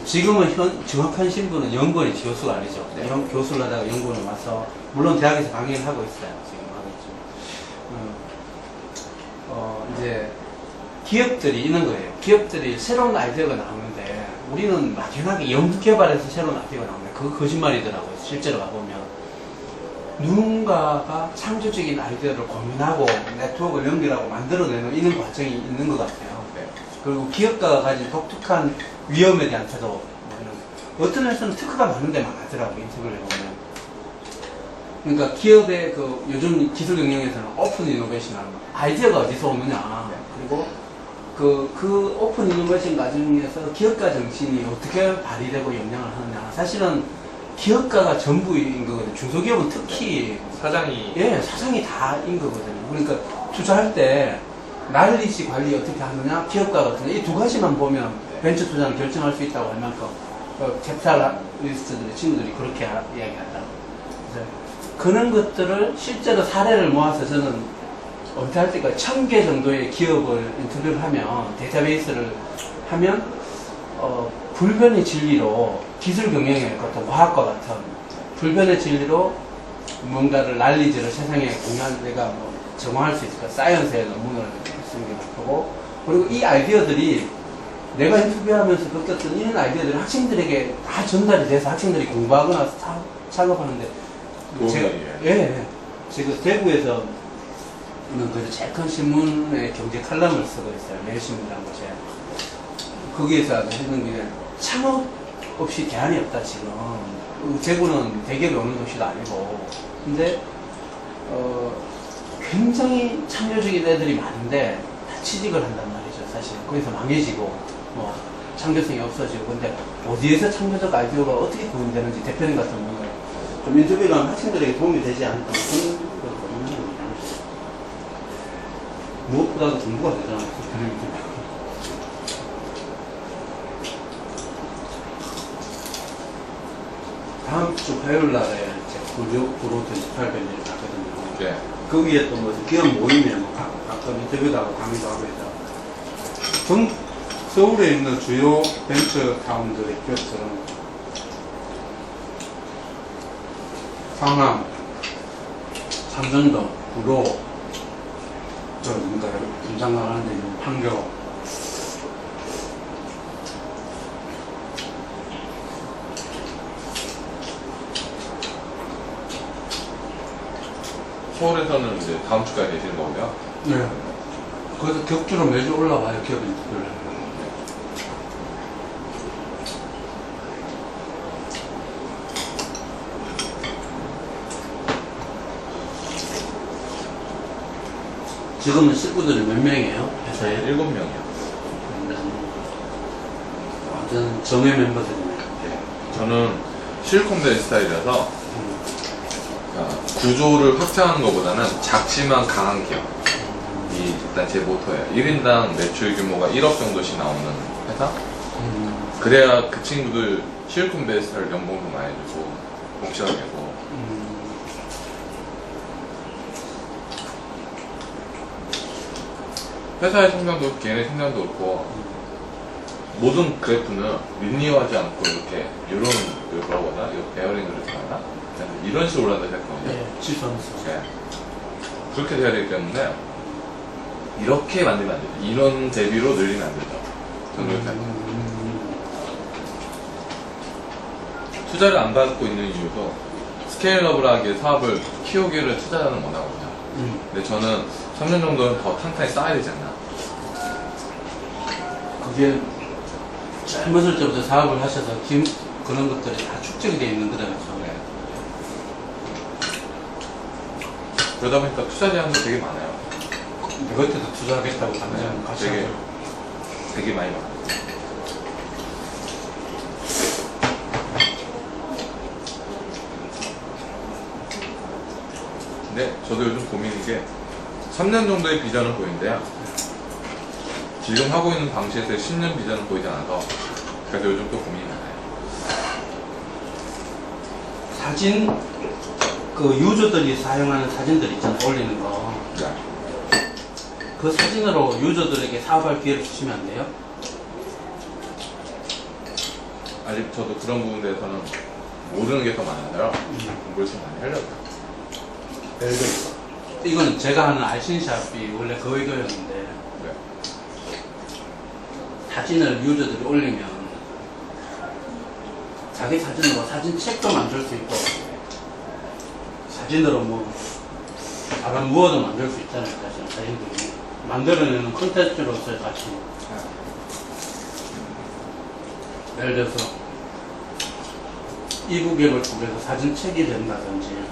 지금은 정확한 신분은 연구원의 교수가 아니죠. 네. 교수를 하다가 연구원에 와서 물론 대학에서 강의를 하고 있어요. 지금 하고 있죠. 이제 기업들이 있는 거예요. 기업들이 새로운 아이디어가 나오는데 우리는 막연하게 연구 개발해서 새로운 아이디어가 나오는데 그거 거짓말이더라고요. 실제로 가보면 누군가가 창조적인 아이디어를 고민하고 네트워크를 연결하고 만들어내는 이런 과정이 있는 것 같아요. 그리고 기업가가 가진 독특한 위험에 대한 태도, 어떤 회사는 특허가 많은 데만 하더라고요. 인터뷰를 해보면. 그러니까 기업의 그 요즘 기술 영역에서는 오픈 이노베이션하는 아이디어가 어디서 오느냐, 그리고 그 오픈 이노베이션 과정에서 기업가 정신이 어떻게 발휘되고 영향을 하느냐. 사실은 기업가가 전부인 거거든요. 중소기업은 특히. 사장이. 예, 사장이 다인 거거든요. 그러니까 투자할 때 날리지 관리 어떻게 하느냐, 기업가 같은 거. 이 두 가지만 보면 벤처 투자를 결정할 수 있다고 할 만큼, 캡탈리스트들의 친구들이 그렇게 이야기한다고. 그래서 그런 것들을 실제로 사례를 모아서 저는 은퇴할 때까지 1000개 정도의 기업을 인터뷰를 하면, 데이터베이스를 하면, 불변의 진리로 기술 경영의 어떤 과학과 같은 불변의 진리로 뭔가를 난리지를 세상에 공유한 내가 뭐 정화할 수 있을까? 사이언스의 논문을 쓰는 게 목표고, 그리고 이 아이디어들이 내가 인터뷰하면서 겪었던 이런 아이디어들이 학생들에게 다 전달이 돼서 학생들이 공부하거나 작업하는데 제가 제가 대구에서 그 제일 큰 신문의 경제 칼럼을 쓰고 있어요. 매일신문이라는 곳에. 거기에서 했는 게 창업 없이 대안이 없다 지금. 대구는 대기업이 오는 도시도 아니고. 근데 굉장히 창조적인 애들이 많은데 다 취직을 한단 말이죠. 사실 거기서 망해지고 뭐 창조성이 없어지고. 근데 어디에서 창조적 아이디어가 어떻게 구현되는지 대표님 같은 분은 좀 인터뷰가 학생들에게 도움이 되지 않을까 그런 거거든요. 무엇보다도 공부가 되잖아요. 다음 주 화요일 날에 제 구로 28밴드를 갔거든요. 네. 거기에 또 뭐 기업 모임에 뭐 가끔 인터뷰도 하고 강의도 하고 해서 서울에 있는 주요 벤처타운들의 기업처럼 상암, 삼성동, 구로, 저 뭔가요? 김장관 하는 데 있는 판교, 서울에서는 이제 다음 주까지 계시는 거고요. 네. 그래서 격주로 매주 올라와요, 기업 인터뷰를. 지금은 식구들이 몇 명이에요? 회사에? 7명이요. 완전 정예 멤버들이네요. 네. 저는 실리콘밸리 스타일이라서 구조를 확장하는 것보다는 작지만 강한 기업이 일단 제 모토예요. 1인당 매출 규모가 1억 정도씩 나오는 회사? 그래야 그 친구들 실리콘밸리 스타일 연봉도 많이 주고 복지가 되고. 회사의 성장도 걔네 성장도 그렇고 모든 그래프는 리니어하지 않고 이렇게 이런 뭐라고 하나? 이거 베어링을 이렇게 하나? 이런 식으로 올라간다 생각하거든요. 네, 지선수. 네. 그렇게 돼야 되기 때문에 이렇게 만들면 안 되죠. 이런 대비로 늘리면 안 되죠. 저는 그렇게 생각해요. 투자를 안 받고 있는 이유도 스케일러블하게 사업을 키우기를 투자자는 원하거든요. 근데 저는 3년 정도는 더 탄탄히 쌓아야 되지 않나. 그게 젊었을 때부터 사업을 하셔서 그런 것들이 다 축적이 되어 있는 거잖아요. 그러다 보니까 투자 제한도 되게 많아요. 이것도 투자하겠다고 하면 같이 되게, 하죠. 되게 많이 많아요. 근데 저도 요즘 고민인 게 3년 정도의 비전을 보이는데요. 지금 하고 있는 방식에서 10년 비전을 보이지 않아서 그래서 요즘 또 고민이 많아요. 사진, 그 유저들이 사용하는 사진들 있잖아요. 올리는 거. 네. 그 사진으로 유저들에게 사업할 기회를 주시면 안 돼요? 아직 저도 그런 부분에 대해서는 모르는 게 더 많아서요. 공부를 좀 많이 하려고요. 예를 들어서 이거는 제가 하는 알신샵이 원래 그 의도였는데 네. 사진을 유저들이 올리면 자기 사진으로 사진책도 만들 수 있고 사진으로 뭐 다른 무엇도 만들 수 있잖아요. 사실 사진들이 만들어내는 콘텐츠로서의 가치. 예를 들어서 이북 앱을 통해서 사진책이 된다든지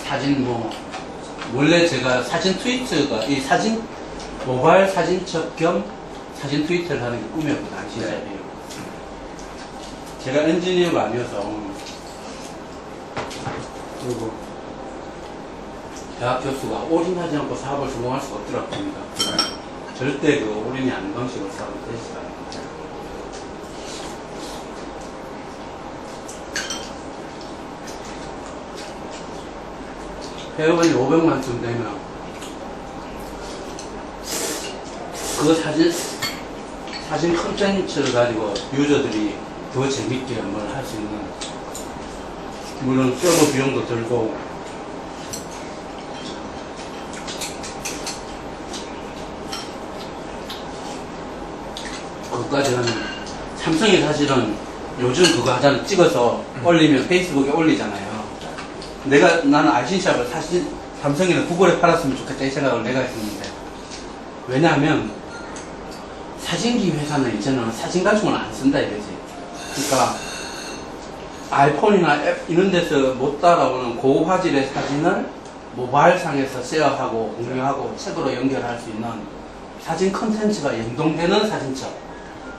사진 뭐 원래 제가 사진 트위터가 이 사진 모바일 사진첩 겸 사진 트위터를 하는 게 꿈이었거든요. 안신샵이에요. 제가 엔지니어가 아니어서 그리고 대학 교수가 올인하지 않고 사업을 성공할 수가 없더라고 봅니다. 절대 그 올인이 아닌 방식으로 사업을 되시더라고요. 회원이 500만쯤 되면 그 사진 콘텐츠를 가지고 유저들이 더 재밌게 뭘 할 수 있는, 물론 서버 비용도 들고 그것까지 하는, 삼성이 사실은 요즘 그거 하잖아. 찍어서 올리면 페이스북에 올리잖아요. 나는 아신샵을 사실 삼성이나 구글에 팔았으면 좋겠다 이 생각을 내가 했었는데, 왜냐하면 사진기 회사는 이제는 사진 가지고는 안 쓴다 이거지. 그러니까 아이폰이나 앱 이런 데서 못 따라오는 고화질의 사진을 모바일상에서 쉐어하고 공유하고 책으로 연결할 수 있는 사진 컨텐츠가 연동되는 사진첩,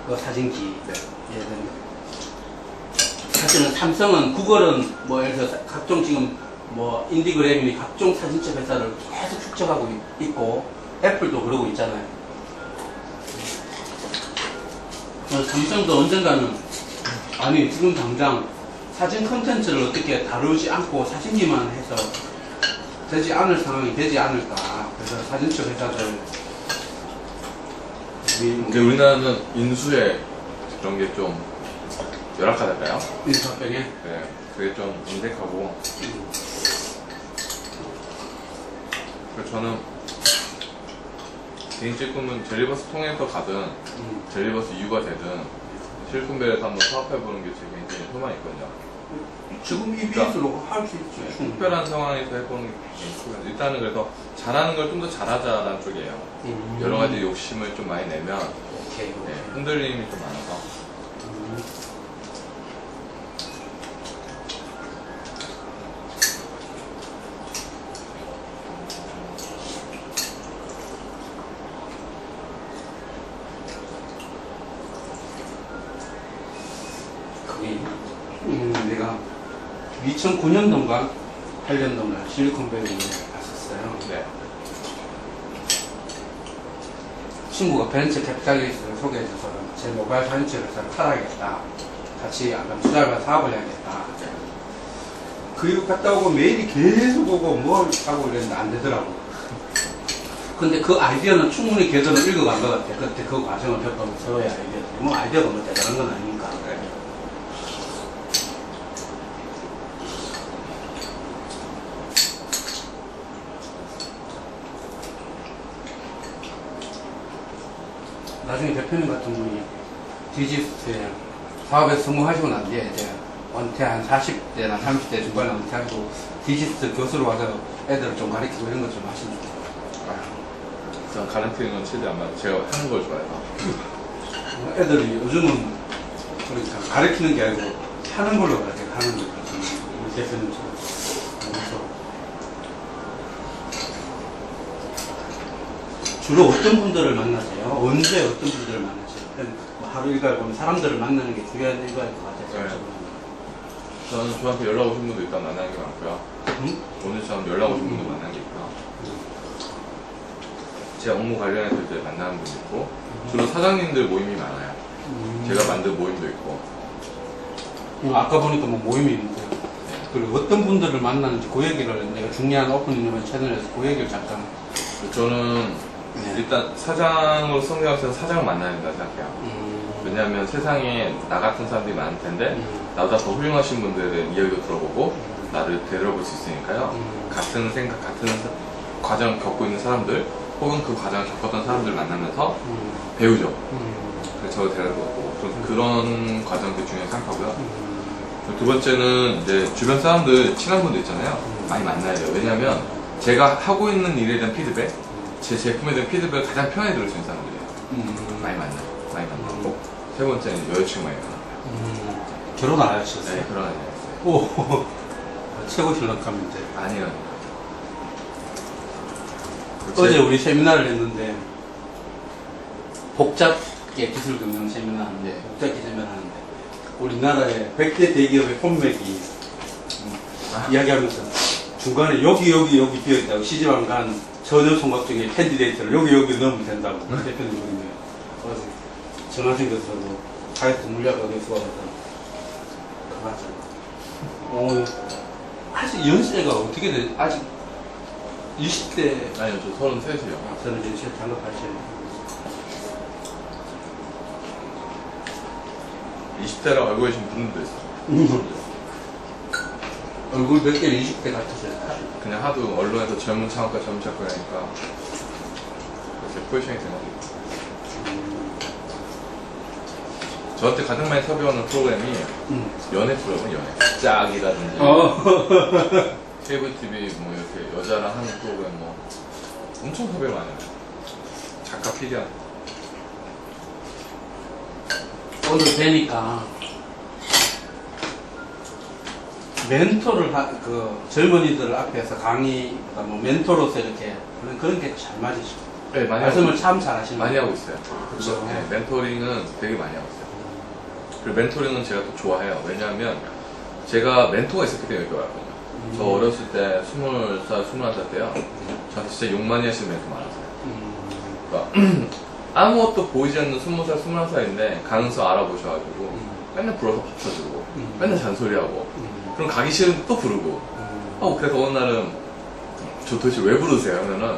그 사진기. 사실은 삼성은, 구글은 뭐 예를 들어서 각종 지금 뭐 인디그램이니 각종 사진첩 회사를 계속 축적하고 있고, 애플도 그러고 있잖아요. 삼성도 언젠가는, 아니 지금 당장 사진 컨텐츠를 어떻게 다루지 않고 사진기만 해서 되지 않을 상황이 되지 않을까. 그래서 사진첩 회사들, 우리나라는 인수에 그런 게 좀 열악하달까요? 인수합병에. 네, 그게 좀 인색하고. 그래서 저는 개인적인 꿈은 젤리버스 통해서 가든 젤리버스 이유가 되든 실리콘밸리에서 한번 사업해보는 게 제 개인적인 소망이 있거든요. 지금 이 비즈로 할 수 있지. 특별한 상황에서 해보는 게 일단은, 그래서 잘하는 걸 좀 더 잘하자라는 쪽이에요. 여러 가지 욕심을 좀 많이 내면 오케이. 네, 흔들림이 좀 많아서. 거기 내가 2009년도인가 8년도인가 실리콘밸리에 갔었어요. 네. 친구가 벤처 캐피탈리스트를 소개해줘서 제 모바일 사진첩 회사를 팔아야겠다. 같이 약간 투자를 받아 사업을 해야겠다. 그 이후 갔다 오고 메일이 계속 오고 뭘 하고 이랬는데 안 되더라고. 근데 그 아이디어는 충분히 걔들은 읽어간 것 같아. 그때 그 과정을 겪으면서의 아이디어. 뭐 아이디어가 뭐 대단한 건 아니니까. 나중에 대표님 같은 분이 디지스트에 사업에서 성공하시고 난 뒤에 이제 은퇴 한 40대나 30대 중반에 은퇴하고 디지스트 교수로 와서 애들을 좀 가르치고 이런 것 좀 하시면 좋겠어요. 저는 가르치는 건 최대한 제가 하는 걸 좋아해요. 애들이 요즘은 그러니까 가르치는 게 아니고 하는 걸로 그렇게 하는 것 같아요. 우리 대표님처럼. 그래서 주로 어떤 분들을 만나세요? 언제 어떤 분들을 만나세요? 뭐 하루 일과를 보면 사람들을 만나는 게 중요한 일과일 것 같아서. 네. 저는 저한테 연락 오신 분도 일단 만나는 게 많고요. 오늘처럼 연락 오신 분도 만나는 게 있고요. 제 업무 관련해서 이제 만나는 분도 있고, 주로 사장님들 모임이 많아요. 제가 만든 모임도 있고. 아까 보니까 뭐 모임이 있는데, 그리고 어떤 분들을 만나는지 그 얘기를 내가 중요한 오픈이면 채널에서 그 얘기를 잠깐. 저는 일단 사장으로 성장해서 사장을 만나야 된다 생각해요. 왜냐하면 세상에 나 같은 사람들이 많을 텐데 나보다 더 훌륭하신 분들에 대한 이야기도 들어보고 나를 데려볼 수 있으니까요. 같은 생각, 같은 과정을 겪고 있는 사람들 혹은 그 과정을 겪었던 사람들을 만나면서 배우죠. 그래서 저를 데려보고 그런 과정도 중요하게 생각하고요. 두 번째는 이제 주변 사람들 친한 분들 있잖아요. 많이 만나야 돼요. 왜냐하면 제가 하고 있는 일에 대한 피드백, 제 제품에 대한 피드백을 가장 편하게 들을 수 있는 사람들이에요. 많이 만나요. 많이 만나고. 세 번째는 여자친구 많이 만나요. 결혼 안 하셨어요? 네, 결혼 안 했어요. 오, 최고 신랑감인데. 아니요. 어제 우리 세미나를 했는데, 복잡계 기술 경영 세미나 하는데, 복잡계 세미나 하는데, 우리나라의 100대 대기업의 폰맥이 이야기하면서 중간에 여기 비어있다고 시집안 간 전혀 총각 중에 캔디데이트를 여기 넣으면 된다고 대표님 보이네요. 그래서 정하신 것으로 다이어트 물약하게 수고하다 가봤잖아. 아직 연세가 어떻게 돼? 아직 20대. 아니요, 저 33이요. 저는 이제 장갑하시는. 20대라고 알고 계신 분들도 있어요. 얼굴 몇 개 20대 같으세요? 그냥 하도 언론에서 젊은 창업가 하니까 그렇게 포지션이 된 거죠. 저한테 가장 많이 섭외하는 프로그램이 연애 프로그램, 연애 짝이라든지 케이블 TV 뭐 이렇게 여자랑 하는 프로그램 뭐 엄청 섭외 많이 해요. 작가 PD한테. 오늘 뵈니까 멘토를 그 젊은이들 앞에서 강의, 뭐 멘토로서 이렇게 그런 게 잘 맞으시고. 네, 많이 말씀을 하고 참 잘하시는 많이 하고 있어요. 그렇죠. 네, 멘토링은 되게 많이 하고 있어요. 그리고 멘토링은 제가 또 좋아해요. 왜냐하면 제가 멘토가 있었기 때문에 이렇게 왔거든요. 저 어렸을 때 20살, 21살 때요. 저한테 진짜 욕 많이 하시는 멘토 많았어요. 그러니까 아무것도 보이지 않는 20살, 21살인데 가능성 알아보셔가지고 맨날 불러서 밥 사주고 맨날 잔소리하고 그럼 가기 싫으면 또 부르고 그래서 어느 날은 저 도대체 왜 부르세요? 하면은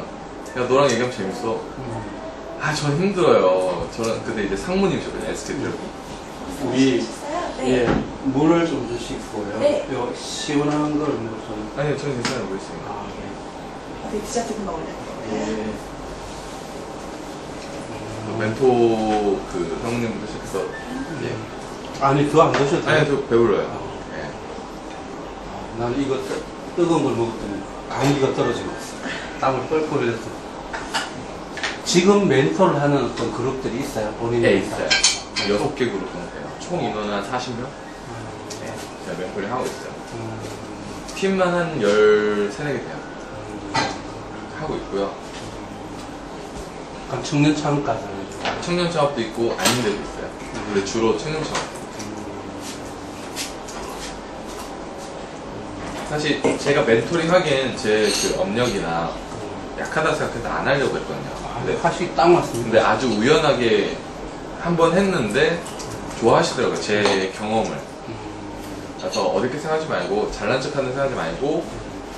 야 너랑 얘기하면 재밌어. 전 힘들어요. 저는 그때 이제 상무님이셨거든요. SK텔레콤. 우리 네. 예, 물을 좀 주시고요. 네. 요 시원한 걸 무슨 아니요, 저는 괜찮아요. 뭐 있으니까. 어디 디저트 먹을래? 예. 멘토 그 상무님부터 시작해서 예. 아니 그거 안 드셔도 돼요? 아니 저 배불러요. 예. 나는 이거 뜨거운 걸 먹었더니 감기가 떨어지고 있어. 땀을 뻘뻘 흘렸어. 지금 멘토를 하는 어떤 그룹들이 있어요? 본인이? 예, 있어요. 6개 그룹 정도예요. 총 인원 한 40명? 네, 제가 멘토링 하고 있어요. 팀만 한 13개 돼요. 하고 있고요. 약간 청년 창업가들. 청년 창업도 있고 아닌 데도 있어요. 근데 주로 청년 창업. 사실 제가 멘토링 하기엔 제 그 업력이나 약하다 생각해서 안 하려고 했거든요. 근데 사실 딱 맞습니다. 근데 아주 우연하게 한 번 했는데 좋아하시더라고요. 제 경험을. 그래서 어렵게 생각하지 말고 잘난 척하는 생각하지 말고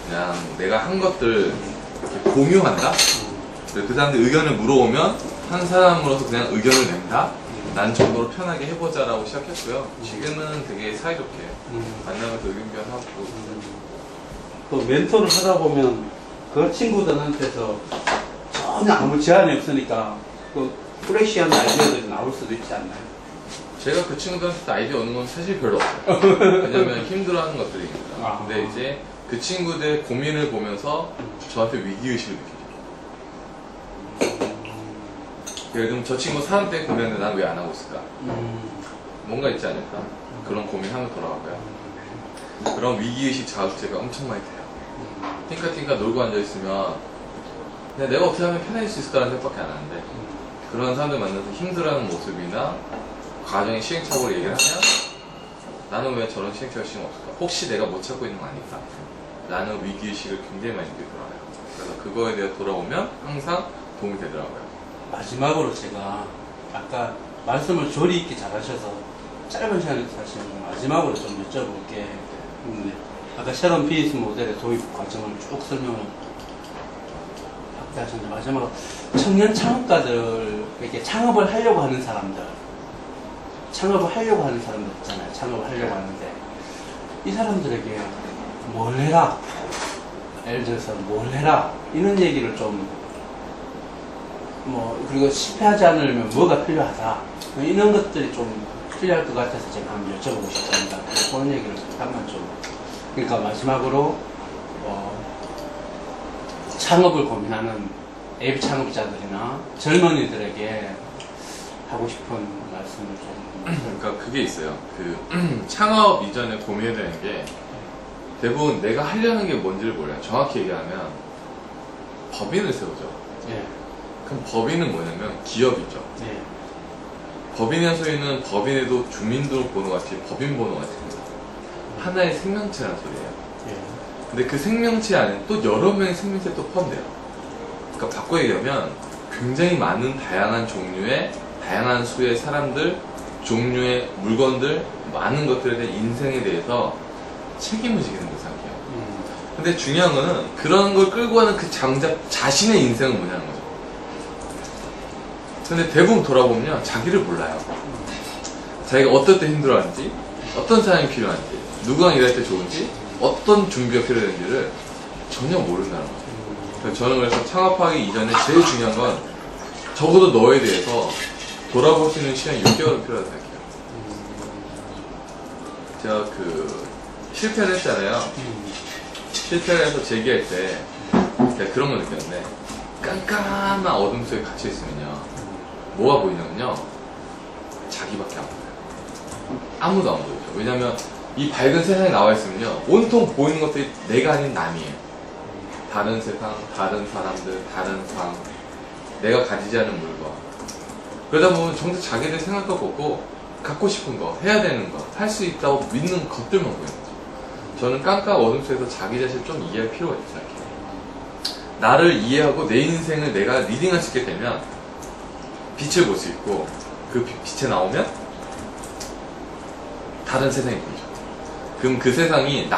그냥 내가 한 것들 이렇게 공유한다. 그리고 그 사람들 의견을 물어오면 한 사람으로서 그냥 의견을 낸다. 난 정도로 편하게 해보자라고 시작했고요. 지금은 되게 사이좋게 만나면서 의견 교환하고. 또 멘토를 하다 보면 그 친구들한테서 전혀 아무 제한이 없으니까 그 프레시한 아이디어들이 나올 수도 있지 않나요? 제가 그 친구들한테 아이디어 얻는 건 사실 별로 없어요. 왜냐면 힘들어하는 것들이니까. 근데 이제 그 친구들의 고민을 보면서 저한테 위기의식을 느끼죠. 예를 들면 저 친구 사람 때문에 고민했는데 난 왜 안 하고 있을까? 뭔가 있지 않을까? 그런 고민하면 돌아가고요. 그런 위기의식 자극제가 엄청 많이 돼요. 띵까띵까 놀고 앉아있으면 그냥 내가 어떻게 하면 편해질 수 있을까라는 생각밖에 안 하는데 그런 사람들 만나서 힘들어하는 모습이나 과정의 시행착오를 얘기를 하면 나는 왜 저런 시행착오가 없을까? 혹시 내가 못 찾고 있는 거 아닐까? 라는 위기의식을 굉장히 많이 느끼더라고요. 그래서 그거에 대해 돌아오면 항상 도움이 되더라고요. 마지막으로 제가 아까 말씀을 조리 있게 잘하셔서 짧은 시간에 사실 마지막으로 좀 여쭤볼 게 있는데 아까 새로운 비즈니스 모델의 도입 과정을 쭉 설명을 확대하셨는데 마지막으로 청년 창업가들 이렇게 창업을 하려고 하는 사람들 있잖아요. 창업을 하려고 하는데 이 사람들에게 뭘 해라 예를 들어서 뭘 해라 이런 얘기를 좀 그리고 실패하지 않으려면 뭐가 필요하다 이런 것들이 좀 필요할 것 같아서 제가 한번 여쭤보고 싶습니다. 그런 얘기를 잠깐만 좀 그러니까 마지막으로 창업을 고민하는 앱 창업자들이나 젊은이들에게 하고 싶은 말씀을 좀 그러니까 그게 있어요. 그 창업 이전에 고민해야 되는 게 대부분 내가 하려는 게 뭔지를 몰라요. 정확히 얘기하면 법인을 세우죠. 예. 그럼 법인은 뭐냐면 기업이죠. 예. 법인의 소리는 법인에도 주민등록번호 같이 법인번호가 있습니다. 하나의 생명체라는 소리예요. 예. 근데 그 생명체 안에 또 여러 명의 생명체가 또 포함돼요. 그러니까 바꿔 얘기하면 굉장히 많은 다양한 종류의 다양한 수의 사람들, 종류의 물건들, 많은 것들에 대한 인생에 대해서 책임을 지게 된다고 생각해요. 근데 중요한 거는 그런 걸 끌고 가는 그 장자 자신의 인생은 뭐냐는 거죠. 근데 대부분 돌아보면 자기를 몰라요. 자기가 어떨 때 힘들어하는지, 어떤 사람이 필요한지, 누구랑 일할 때 좋은지, 어떤 준비가 필요한지를 전혀 모른다는 거죠. 그래서 저는 그래서 창업하기 이전에 제일 중요한 건 적어도 너에 대해서 돌아볼 수 있는 시간이 6개월은 필요하다고 생각해요. 제가 실패를 했잖아요. 실패를 해서 재기할 때 제가 그런 걸 느꼈는데, 깜깜한 어둠 속에 갇혀있으면요, 뭐가 보이냐면요, 자기밖에 안 보여요. 아무도 안 보이죠. 왜냐면 이 밝은 세상에 나와 있으면요, 온통 보이는 것들이 내가 아닌 남이에요. 다른 세상, 다른 사람들, 다른 삶, 내가 가지지 않은 물건. 그러다 보면 정작 자기들 생각도 없고 갖고 싶은 거, 해야 되는 거, 할 수 있다고 믿는 것들만 보이는 거죠. 저는 깜깜 어둠 속에서 자기 자신을 좀 이해할 필요가 있다고 생각해요. 나를 이해하고 내 인생을 내가 리딩할 수 있게 되면 빛을 볼 수 있고, 그 빛에 나오면 다른 세상이 보이죠. 그럼 그 세상이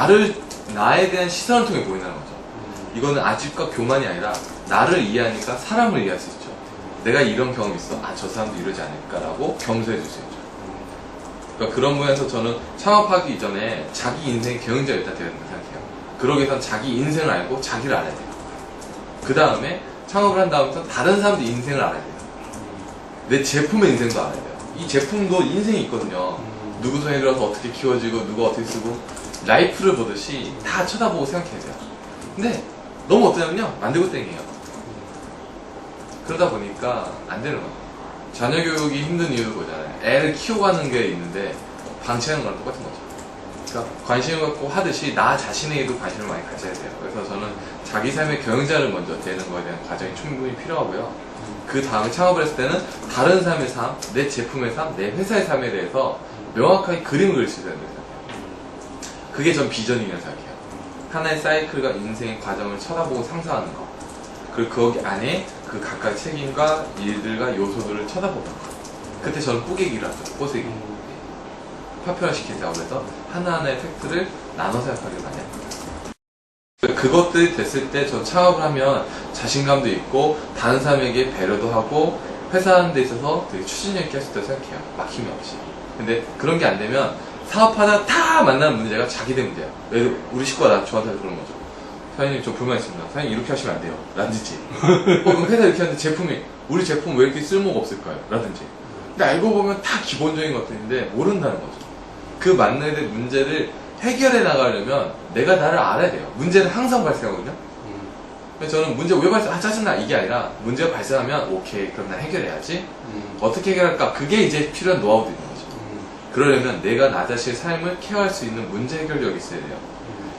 나에 대한 시선을 통해 보인다는 거죠. 이거는 아집과 교만이 아니라 나를 이해하니까 사람을 이해할 수 있죠. 내가 이런 경험이 있어. 아, 저 사람도 이러지 않을까라고 겸손해 줄 수 있죠. 그러니까 그런 부분에서 저는 창업하기 이전에 자기 인생의 경영자가 일단 되어야 된다고 생각해요. 그러기 위해서는 자기 인생을 알고 자기를 알아야 돼요. 그 다음에 창업을 한 다음부터 다른 사람들 인생을 알아야 돼요. 내 제품의 인생도 알아야 돼요. 이 제품도 인생이 있거든요. 누구 손에 들어서 어떻게 키워지고 누가 어떻게 쓰고, 라이프를 보듯이 다 쳐다보고 생각해야 돼요. 근데 너무 어떠냐면요, 만들고 땡이에요. 그러다 보니까 안 되는 거예요. 자녀 교육이 힘든 이유도 그거잖아요. 애를 키워가는 게 있는데 방치하는 거랑 똑같은 거죠. 그러니까 관심을 갖고 하듯이 나 자신에게도 관심을 많이 가져야 돼요. 그래서 저는 자기 삶의 경영자를 먼저 되는 거에 대한 과정이 충분히 필요하고요. 그 다음에 창업을 했을 때는 다른 삶의 삶, 내 제품의 삶, 내 회사의 삶에 대해서 명확하게 그림을 그릴 수 있어야 돼요. 그게 전 비전이라고 생각해요. 하나의 사이클과 인생의 과정을 쳐다보고 상상하는 거, 그리고 거기 안에 그 각각 책임과 일들과 요소들을 쳐다보는 거. 그때 저는 뿌개기를 하죠. 뽀세기. 파편화시키자고 해서 하나하나의 팩트를 나눠 생각하기를 많이 합니다. 그것들이 됐을 때 저 창업을 하면 자신감도 있고 다른 사람에게 배려도 하고 회사하는 데 있어서 되게 추진력 있게 할 수 있다고 생각해요. 막힘이 없이. 근데 그런 게 안 되면 사업하다 다 만나는 문제가 자기들 문제야. 우리 식구가 저한테 그런 거죠. 사장님, 저 불만 있습니다. 사장님, 이렇게 하시면 안 돼요. 라든지. 그럼 회사 이렇게 하는데 우리 제품 왜 이렇게 쓸모가 없을까요? 라든지. 근데 알고 보면 다 기본적인 것들인데 모른다는 거죠. 그 만나야 될 문제를 해결해 나가려면 내가 나를 알아야 돼요. 문제는 항상 발생하거든요. 그래서 저는 문제 왜 발생, 짜증나. 이게 아니라 문제가 발생하면 오케이, 그럼 난 해결해야지. 어떻게 해결할까? 그게 이제 필요한 노하우도 있는 거죠. 그러려면 내가 나 자신의 삶을 케어할 수 있는 문제 해결력이 있어야 돼요.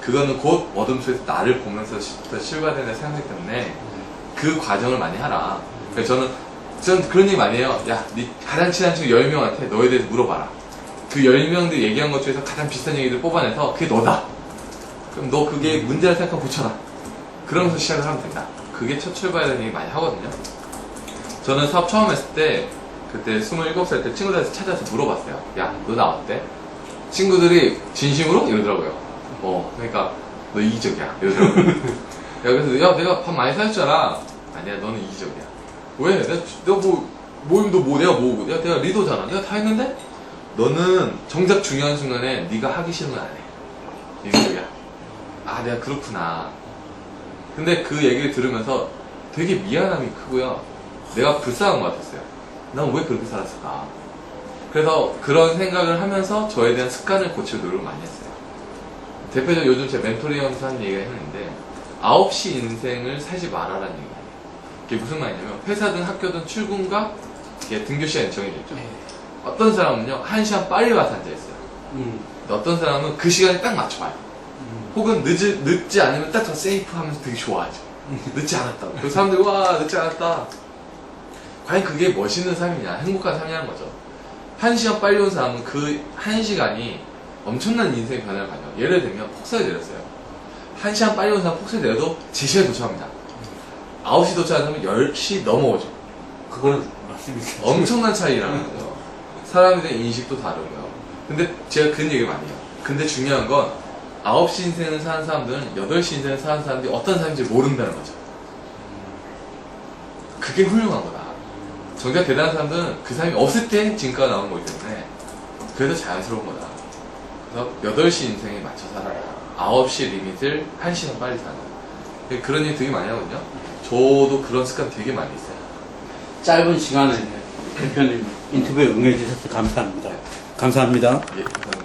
그거는 곧 어둠 속에서 나를 보면서 출발된다 생각하기 때문에 그 과정을 많이 하라. 그래서 저는 그런 얘기 많이 해요. 야, 네 가장 친한 친구 10명한테 너에 대해서 물어봐라. 그 10명들 얘기한 것 중에서 가장 비슷한 얘기들 뽑아내서 그게 너다. 그럼 너 그게 문제라 생각하고 고쳐라. 그러면서 시작을 하면 된다. 그게 첫 출발이라는 얘기 많이 하거든요. 저는 사업 처음 했을 때 그때 27살 때 친구들한테 찾아서 물어봤어요. 야, 너 나 어때? 친구들이 진심으로? 이러더라고요. 그러니까 너 이기적이야. 이러더라고요. 그래서 야, 내가 밥 많이 사줬잖아. 아니야, 너는 이기적이야. 왜? 내가 모임도 내가 모으고 내가 리더잖아. 내가 다 했는데 너는 정작 중요한 순간에 네가 하기 싫으면 안 해. 이기적이야. 아, 내가 그렇구나. 근데 그 얘기를 들으면서 되게 미안함이 크고요. 내가 불쌍한 것 같았어요. 난 왜 그렇게 살았을까? 그래서 그런 생각을 하면서 저에 대한 습관을 고칠 노력을 많이 했어요. 대표적으로 요즘 제 멘토링하면서 하는 얘기가 있는데 9시 인생을 살지 말아라는 얘기예요. 그게 무슨 말이냐면 회사든 학교든 출근과 등교 시간이 정해져 있죠. 어떤 사람은요 1시간 빨리 와서 앉아있어요. 어떤 사람은 그 시간에 딱 맞춰와요. 혹은 늦지 않으면 딱 더 세이프 하면서 되게 좋아하죠. 늦지 않았다. 그 사람들이 와 늦지 않았다. 과연 그게 멋있는 삶이냐 행복한 삶이라는 거죠. 1시간 빨리 온 사람은 그 1시간이 엄청난 인생의 변화를 가져요. 예를 들면 폭설이 내렸어요. 1시간 빨리 온 사람 폭설이 내려도 제 시간에 도착합니다. 9시 도착하는 사람은 10시 넘어오죠. 그거는 맞습니다. 엄청난 차이라는 거죠. 사람에 대한 인식도 다르고요. 근데 제가 그런 얘기를 많이 해요. 근데 중요한 건 9시 인생을 사는 사람들은 8시 인생을 사는 사람들이 어떤 사람인지 모른다는 거죠. 그게 훌륭한 거다. 정작 대단한 사람들은 그 사람이 없을 때 진가가 나오는 거기 때문에 그래서 자연스러운 거다. 그래서 8시 인생에 맞춰 살아라. 9시 리밋을 1시간 빨리 사는. 그런 일 되게 많이 하거든요. 저도 그런 습관 되게 많이 있어요. 짧은 시간에 대표님 인터뷰에 응해주셔서 감사합니다. 감사합니다. 예, 감사합니다.